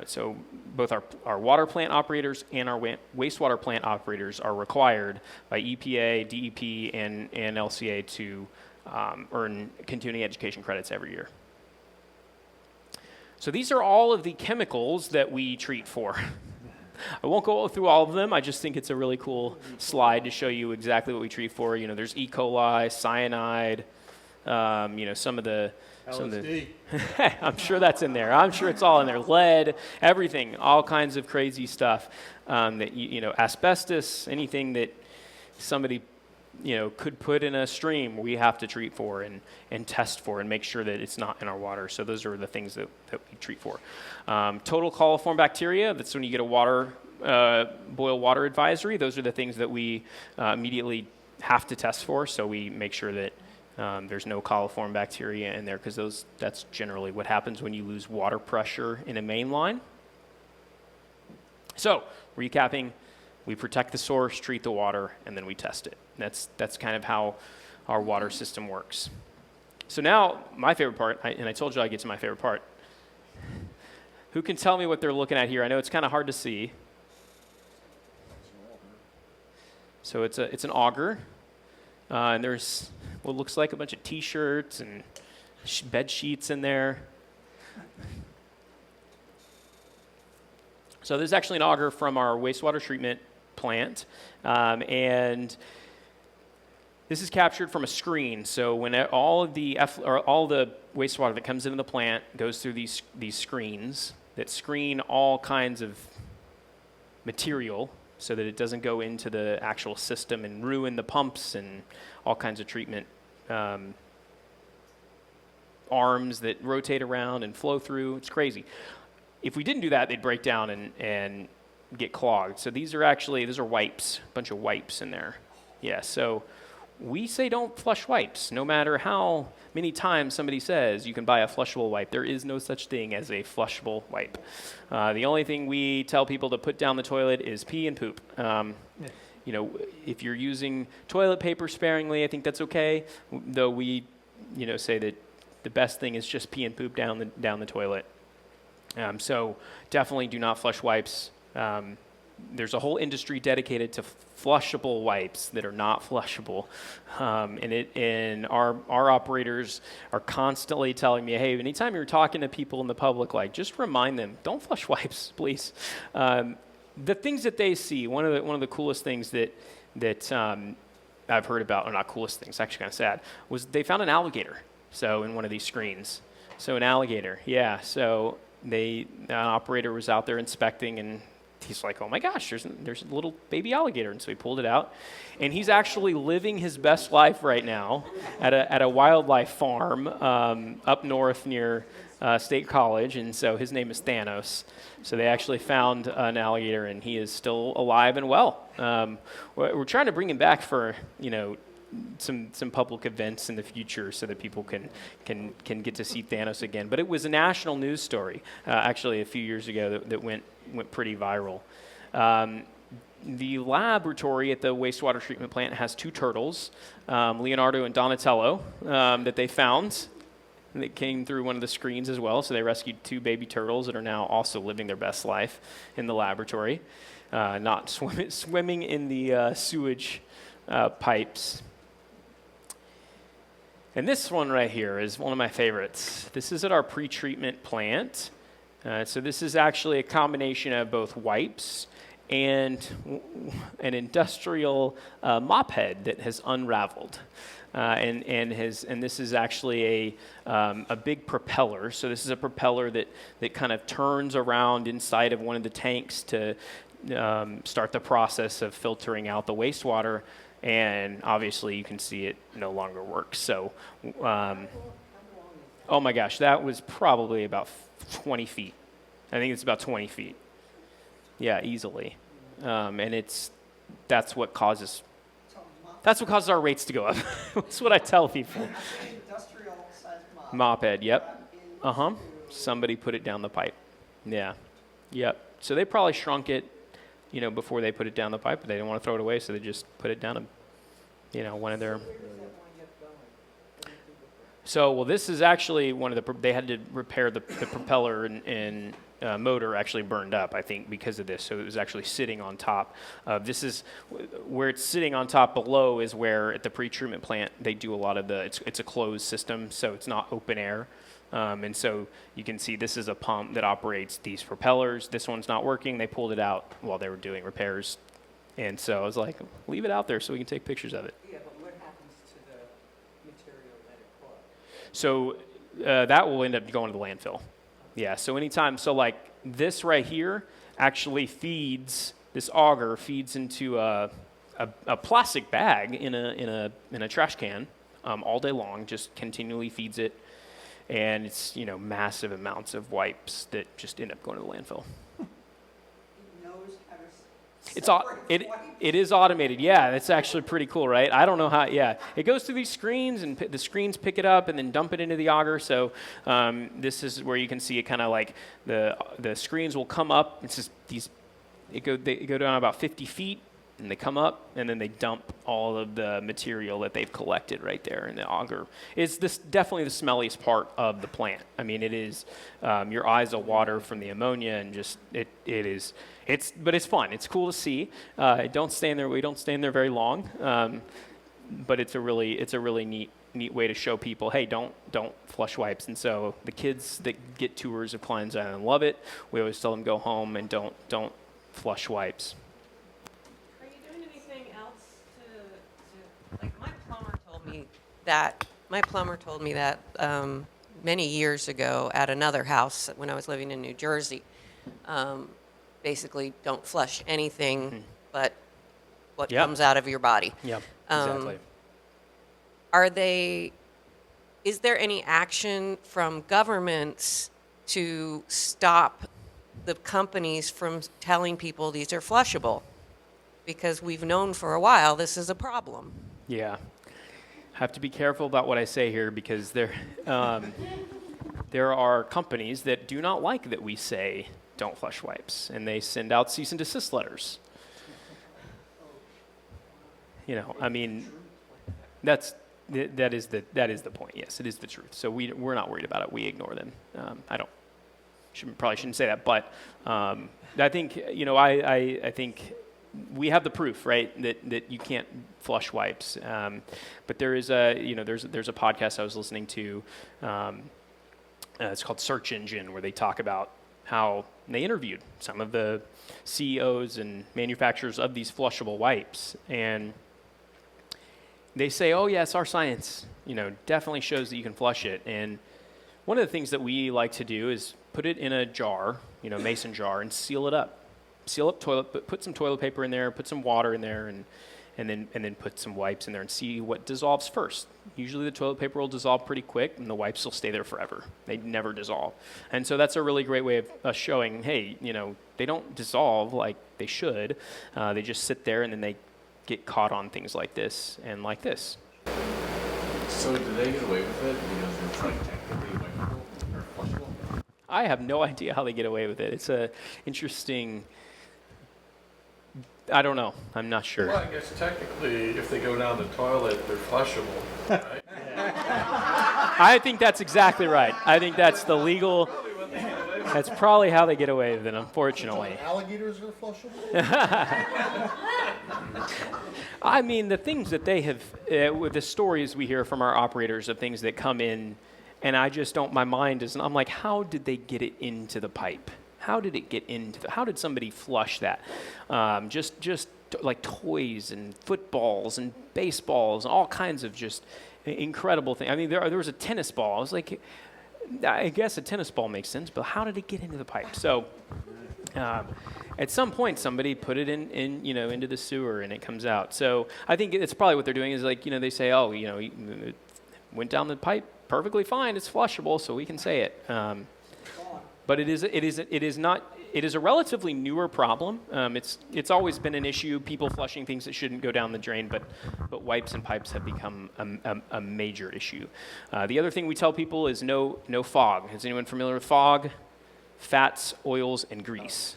So both our water plant operators and our wastewater plant operators are required by EPA, DEP, and LCA to earn continuing education credits every year. So these are all of the chemicals that we treat for. I won't go through all of them. I just think it's a really cool slide to show you exactly what we treat for. There's E. coli, cyanide, some of the I'm sure that's in there. I'm sure it's all in there. Lead, everything, all kinds of crazy stuff. That asbestos, anything that somebody could put in a stream, we have to treat for and test for and make sure that it's not in our water. So those are the things that we treat for. Total coliform bacteria, that's when you get a boil water advisory. Those are the things that we immediately have to test for. So we make sure that there's no coliform bacteria in there, because that's generally what happens when you lose water pressure in a main line. So recapping, we protect the source, treat the water, and then we test it. That's kind of how our water system works. So now, my favorite part, and I told you I'd get to my favorite part. Who can tell me what they're looking at here? I know it's kind of hard to see. So it's an auger, and there's what looks like a bunch of T-shirts and bed sheets in there. So this is actually an auger from our wastewater treatment plant, and this is captured from a screen. So when all the wastewater that comes into the plant goes through these screens that screen all kinds of material so that it doesn't go into the actual system and ruin the pumps and all kinds of treatment arms that rotate around and flow through. It's crazy. If we didn't do that, they'd break down and get clogged. So these are wipes, a bunch of wipes in there. Yeah, so we say don't flush wipes. No matter how many times somebody says you can buy a flushable wipe, there is no such thing as a flushable wipe. The only thing we tell people to put down the toilet is pee and poop. You know, if you're using toilet paper sparingly, I think that's okay. Though we, say that the best thing is just pee and poop down the toilet. So definitely do not flush wipes. There's a whole industry dedicated to flushable wipes that are not flushable, and our operators are constantly telling me, hey, anytime you're talking to people in the public, like, just remind them, don't flush wipes, please. The things that they see, one of the coolest things that I've heard about, or not coolest things, actually kind of sad, was they found an alligator. So in one of these screens, so an alligator, yeah. So an operator was out there inspecting, and he's like, oh my gosh, there's a little baby alligator. And so he pulled it out, and he's actually living his best life right now at a wildlife farm up north near State College. And so his name is Thanos. So they actually found an alligator, and he is still alive and well. We're trying to bring him back for, some public events in the future so that people can get to see Thanos again. But it was a national news story, actually a few years ago that went pretty viral. The laboratory at the wastewater treatment plant has 2 turtles, Leonardo and Donatello, that they found. And they came through one of the screens as well. So they rescued 2 baby turtles that are now also living their best life in the laboratory, not swimming in the sewage pipes. And this one right here is one of my favorites. This is at our pre-treatment plant. So this is actually a combination of both wipes and an industrial mop head that has unraveled. And this is actually a big propeller. So this is a propeller that kind of turns around inside of one of the tanks to start the process of filtering out the wastewater. And obviously you can see it no longer works. So, oh my gosh, that was probably about 20 feet. I think it's about 20 feet. Yeah, easily. And that's what causes our rates to go up. That's what I tell people. Industrial-sized Mop head, yep. Somebody put it down the pipe. Yeah, yep. So they probably shrunk it, before they put it down the pipe, but they didn't want to throw it away, so they just put it down, one of their. So, well, this is actually they had to repair the propeller and motor actually burned up, I think, because of this. So it was actually sitting on top. This is where it's sitting on top below is where at the pre-treatment plant they do a lot of it's a closed system, so it's not open air. And so you can see this is a pump that operates these propellers. This one's not working. They pulled it out while they were doing repairs. And so I was like, leave it out there so we can take pictures of it. Yeah, but what happens to the material that it caught? So that will end up going to the landfill. Yeah, so like this right here actually this auger feeds into a plastic bag in a trash can all day long, just continually feeds it. And it's, massive amounts of wipes that just end up going to the landfill. It knows how to It is automated. Yeah, that's actually pretty cool, right? I don't know how. Yeah, it goes through these screens, and the screens pick it up and then dump it into the auger. So this is where you can see it kind of like the screens will come up. It's just they go down about 50 feet. And they come up, and then they dump all of the material that they've collected right there in the auger. It's definitely the smelliest part of the plant. I mean, it is. Your eyes will water from the ammonia, and just it is. But it's fun. It's cool to see. We don't stay in there very long. but it's a really neat way to show people, hey, don't flush wipes. And so the kids that get tours of Klein's Island love it. We always tell them go home and don't flush wipes. Are you doing anything else to Like my plumber told me that many years ago at another house when I was living in New Jersey. Basically, don't flush anything but what Yep. comes out of your body. Yep, Um, exactly. Is there any action from governments to stop the companies from telling people these are flushable? Because we've known for a while this is a problem. Yeah. Have to be careful about what I say here because there are companies that do not like that we say don't flush wipes, and they send out cease and desist letters. You know, I mean, that is the point. Yes, it is the truth. So we're not worried about it. We ignore them. Probably shouldn't say that, but I think I think we have the proof, right, that you can't flush wipes. But there is there's a podcast I was listening to. It's called Search Engine, where they talk about how they interviewed some of the CEOs and manufacturers of these flushable wipes, and they say, oh yes, our science, definitely shows that you can flush it. And one of the things that we like to do is put it in a jar, mason jar, and seal it up. Seal up put some toilet paper in there, put some water in there, and then put some wipes in there and see what dissolves first. Usually the toilet paper will dissolve pretty quick, and the wipes will stay there forever. They never dissolve. And so that's a really great way of us showing, hey, they don't dissolve like they should. They just sit there, and then they get caught on things like this and like this. So do they get away with it because it's like technically wipeable or flushable? I have no idea how they get away with it. It's a interesting. I don't know. I'm not sure. Well, I guess technically, if they go down the toilet, they're flushable, right? I think that's exactly right. I think that's the legal. That's probably how they get away with it, unfortunately. Alligators are flushable? I mean, the things that they have, with the stories we hear from our operators of things that come in, and I just don't, my mind is, I'm like, how did they get it into the pipe? How did it get into how did somebody flush that? Just like toys and footballs and baseballs and all kinds of just incredible things. I mean, there was a tennis ball. I was like, I guess a tennis ball makes sense, but how did it get into the pipe? So at some point, somebody put it in into the sewer and it comes out. So I think it's probably what they're doing is like, they say, oh, it went down the pipe perfectly fine. It's flushable, so we can say it. But it is a relatively newer problem. It's always been an issue, people flushing things that shouldn't go down the drain, but wipes and pipes have become a major issue. The other thing we tell people is no fog. Is anyone familiar with fog? Fats, oils, and grease.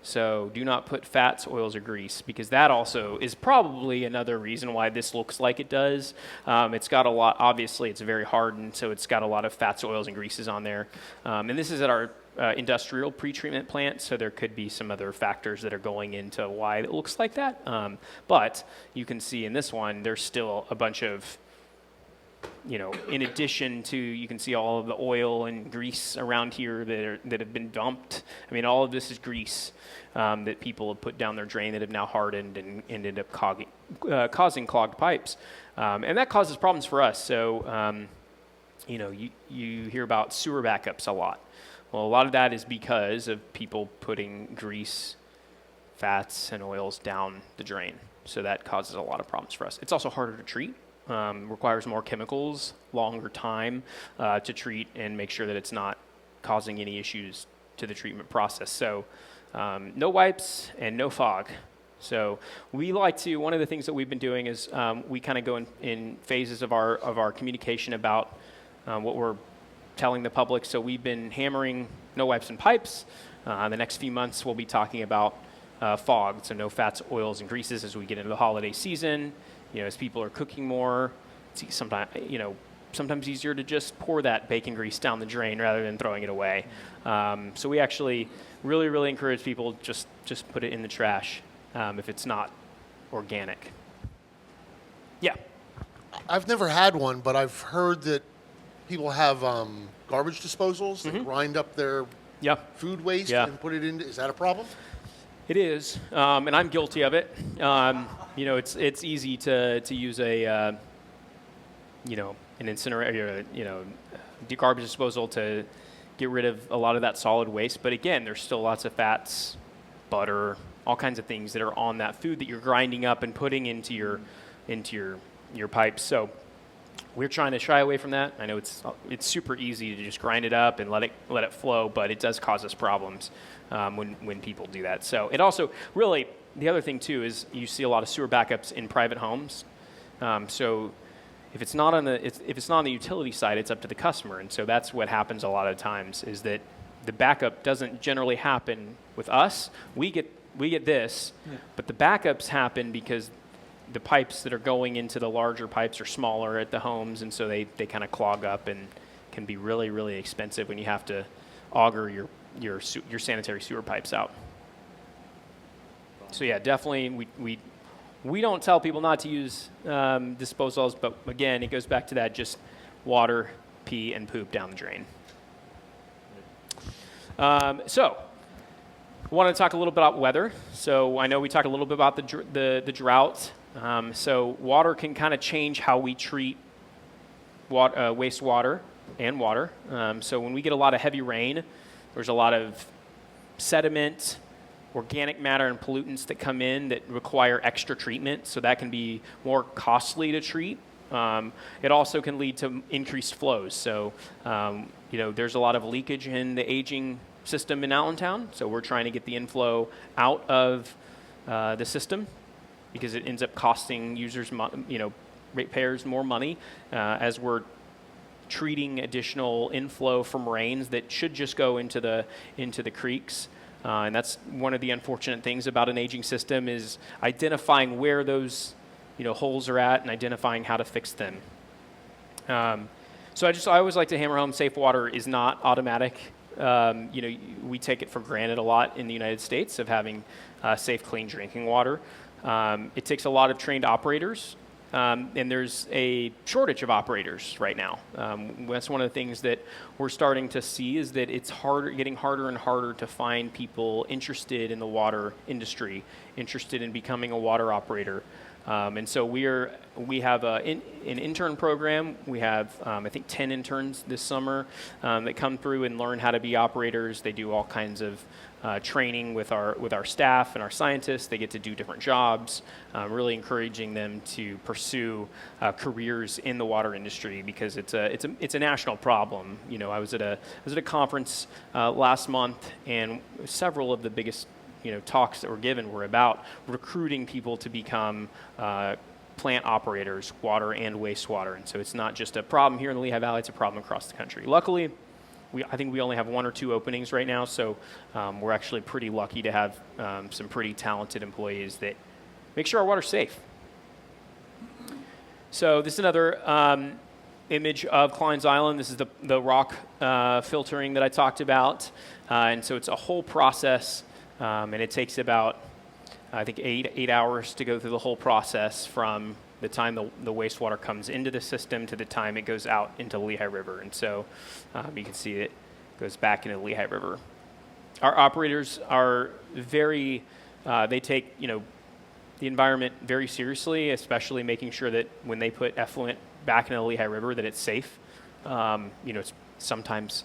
So do not put fats, oils, or grease, because that also is probably another reason why this looks like it does. It's got a lot, obviously it's very hardened, so it's got a lot of fats, oils, and greases on there. And this is at our industrial pretreatment plant, so there could be some other factors that are going into why it looks like that. But you can see in this one, there's still a bunch of, in addition to, you can see all of the oil and grease around here that have been dumped. I mean, all of this is grease that people have put down their drain that have now hardened and ended up causing clogged pipes. And that causes problems for us. So, you hear about sewer backups a lot. Well, a lot of that is because of people putting grease, fats, and oils down the drain. So that causes a lot of problems for us. It's also harder to treat. Requires more chemicals, longer time to treat and make sure that it's not causing any issues to the treatment process. So no wipes and no fog. So we like to, one of the things that we've been doing is we kind of go in phases of our communication about what we're telling the public. So we've been hammering no wipes and pipes. The next few months we'll be talking about fog, so no fats, oils, and greases as we get into the holiday season. As people are cooking more, it's sometimes easier to just pour that bacon grease down the drain rather than throwing it away. So we actually really, really encourage people just put it in the trash if it's not organic. Yeah. I've never had one, but I've heard that people have garbage disposals that grind up their Yeah, food waste Yeah. and put it into. Is that a problem? it is, and I'm guilty of it. You know, it's easy to use a you know, an incinerator, you know, garbage disposal to get rid of a lot of that solid waste. But again, there's still lots of fats, butter, all kinds of things that are on that food that you're grinding up and putting into your pipes. So we're trying to shy away from that. I know it's super easy to just grind it up and let it flow, but it does cause us problems when people do that. So it also really, the other thing too is you see a lot of sewer backups in private homes. So if it's not on the utility side, it's up to the customer, and so that's what happens a lot of times is that the backup doesn't generally happen with us. We get this, but the backups happen because the pipes that are going into the larger pipes are smaller at the homes, and so they kind of clog up and can be really, really expensive when you have to auger your sanitary sewer pipes out. So yeah, definitely we don't tell people not to use disposals, but again, it goes back to that just water, pee, and poop down the drain. So I want to talk a little bit about weather. So I know we talked a little bit about the drought. So water can kind of change how we treat wastewater and water. So when we get a lot of heavy rain, there's a lot of sediment, organic matter, and pollutants that come in that require extra treatment. So that can be more costly to treat. It also can lead to increased flows. So you know, there's a lot of leakage in the aging system in Allentown. So we're trying to get the inflow out of the system, because it ends up costing users, you know, ratepayers more money as we're treating additional inflow from rains that should just go into the creeks. And that's one of the unfortunate things about an aging system is identifying where those, you know, holes are at and identifying how to fix them. So I always like to hammer home safe water is not automatic. You know, we take it for granted a lot in the United States of having safe, clean drinking water. It takes a lot of trained operators, and there's a shortage of operators right now. That's one of the things that we're starting to see is that it's getting harder and harder to find people interested in the water industry, interested in becoming a water operator. And so we have an intern program. We have, I think, 10 interns this summer that come through and learn how to be operators. They do all kinds of training with our staff and our scientists. They get to do different jobs, really encouraging them to pursue careers in the water industry because it's a national problem. You know, I was at a conference last month, and several of the biggest talks that were given were about recruiting people to become plant operators, water and wastewater. And so it's not just a problem here in the Lehigh Valley, it's a problem across the country. Luckily, I think we only have 1 or 2 openings right now, so we're actually pretty lucky to have some pretty talented employees that make sure our water's safe. So this is another image of Klein's Island. This is the rock filtering that I talked about. And so it's a whole process. And it takes about, I think, 8 hours to go through the whole process from the time the wastewater comes into the system to the time it goes out into the Lehigh River. And so you can see it goes back into the Lehigh River. Our operators are very, they take, the environment very seriously, especially making sure that when they put effluent back into the Lehigh River that it's safe. It's sometimes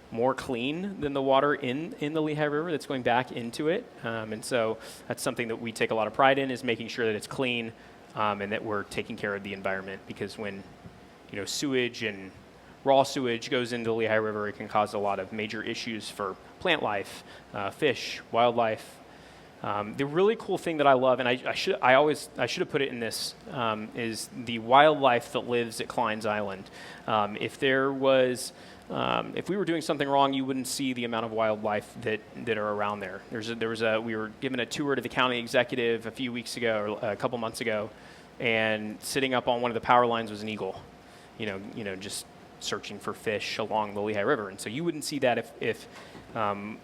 more clean than the water in the Lehigh River that's going back into it. And so that's something that we take a lot of pride in, is making sure that it's clean and that we're taking care of the environment, because when sewage and raw sewage goes into the Lehigh River, it can cause a lot of major issues for plant life, fish, wildlife. The really cool thing that I love, and I should have put it in this, is the wildlife that lives at Klein's Island. If we were doing something wrong, you wouldn't see the amount of wildlife that are around there. We were given a tour to the county executive a few weeks ago, or a couple months ago, and sitting up on one of the power lines was an eagle, just searching for fish along the Lehigh River. And so you wouldn't see that if the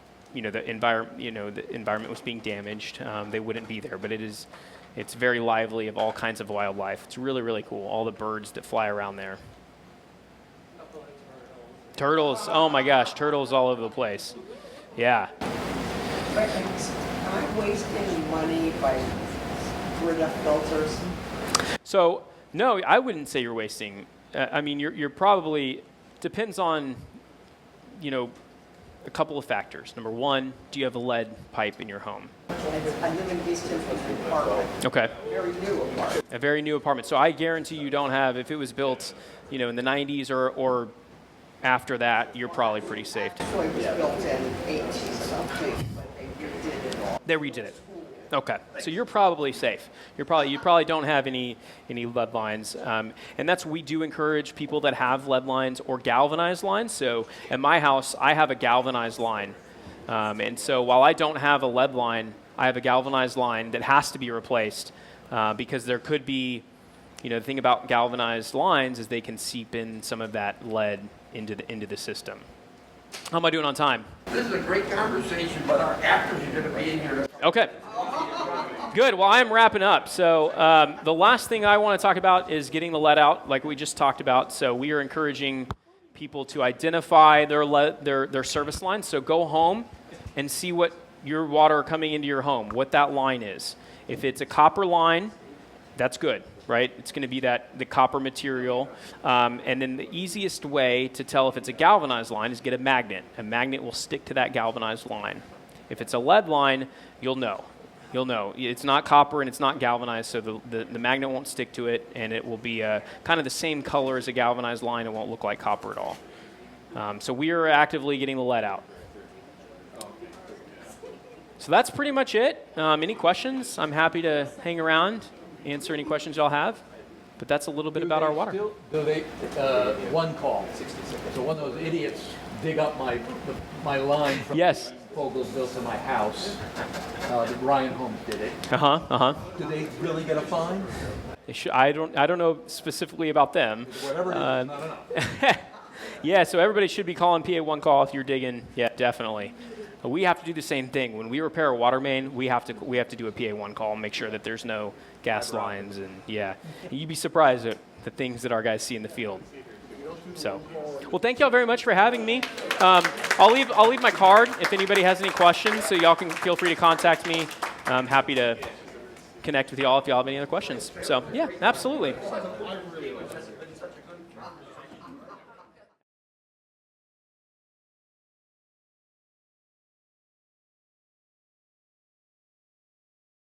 environment was being damaged. They wouldn't be there. But it is It's very lively of all kinds of wildlife. It's really, really cool. All the birds that fly around there. Turtles, oh my gosh, turtles all over the place. Yeah. But am I wasting money by Brita filters? So, no, I wouldn't say you're wasting. I mean, you're probably, depends on, you know, a couple of factors. Number one, do you have a lead pipe in your home? I live in East Tiffany apartment, Okay. very new apartment. A very new apartment. So I guarantee you don't have, if it was built, you know, in the 90s or after that, you're probably pretty safe. So it was built in 80 something, but they redid it all. They redid it. Okay, so you're probably safe. You probably don't have any lead lines, and we do encourage people that have lead lines or galvanized lines. So at my house, I have a galvanized line, and so while I don't have a lead line, I have a galvanized line that has to be replaced because there could be, you know, the thing about galvanized lines is they can seep in some of that lead into the system. How am I doing on time? This is a great conversation, but our actors are going to be in here. Okay. Good. Well, I'm wrapping up. So the last thing I want to talk about is getting the lead out, like we just talked about. So we are encouraging people to identify their service lines. So go home and see what your water coming into your home, what that line is. If it's a copper line, that's good, right? It's going to be the copper material. And then the easiest way to tell if it's a galvanized line is get a magnet. A magnet will stick to that galvanized line. If it's a lead line, you'll know. You'll know. It's not copper and it's not galvanized, so the magnet won't stick to it, and it will be kind of the same color as a galvanized line. It won't look like copper at all. So we are actively getting the lead out. So that's pretty much it. Any questions? I'm happy to hang around, answer any questions y'all have. But that's a little bit about our water. Do they, one call, so when those idiots dig up my line from Yes. Fogel's built to my house, the Ryan Holmes did it. Do they really get a fine? I don't know specifically about them. Whatever it is, not enough. Yeah, so everybody should be calling PA1 call if you're digging. Yeah, definitely. We have to do the same thing. When we repair a water main, we have to do a PA1 call and make sure that there's no gas lines, and yeah, you'd be surprised at the things that our guys see in the field. So, well, thank y'all very much for having me. I'll leave my card if anybody has any questions, so y'all can feel free to contact me. I'm happy to connect with y'all if y'all have any other questions. So, yeah, absolutely.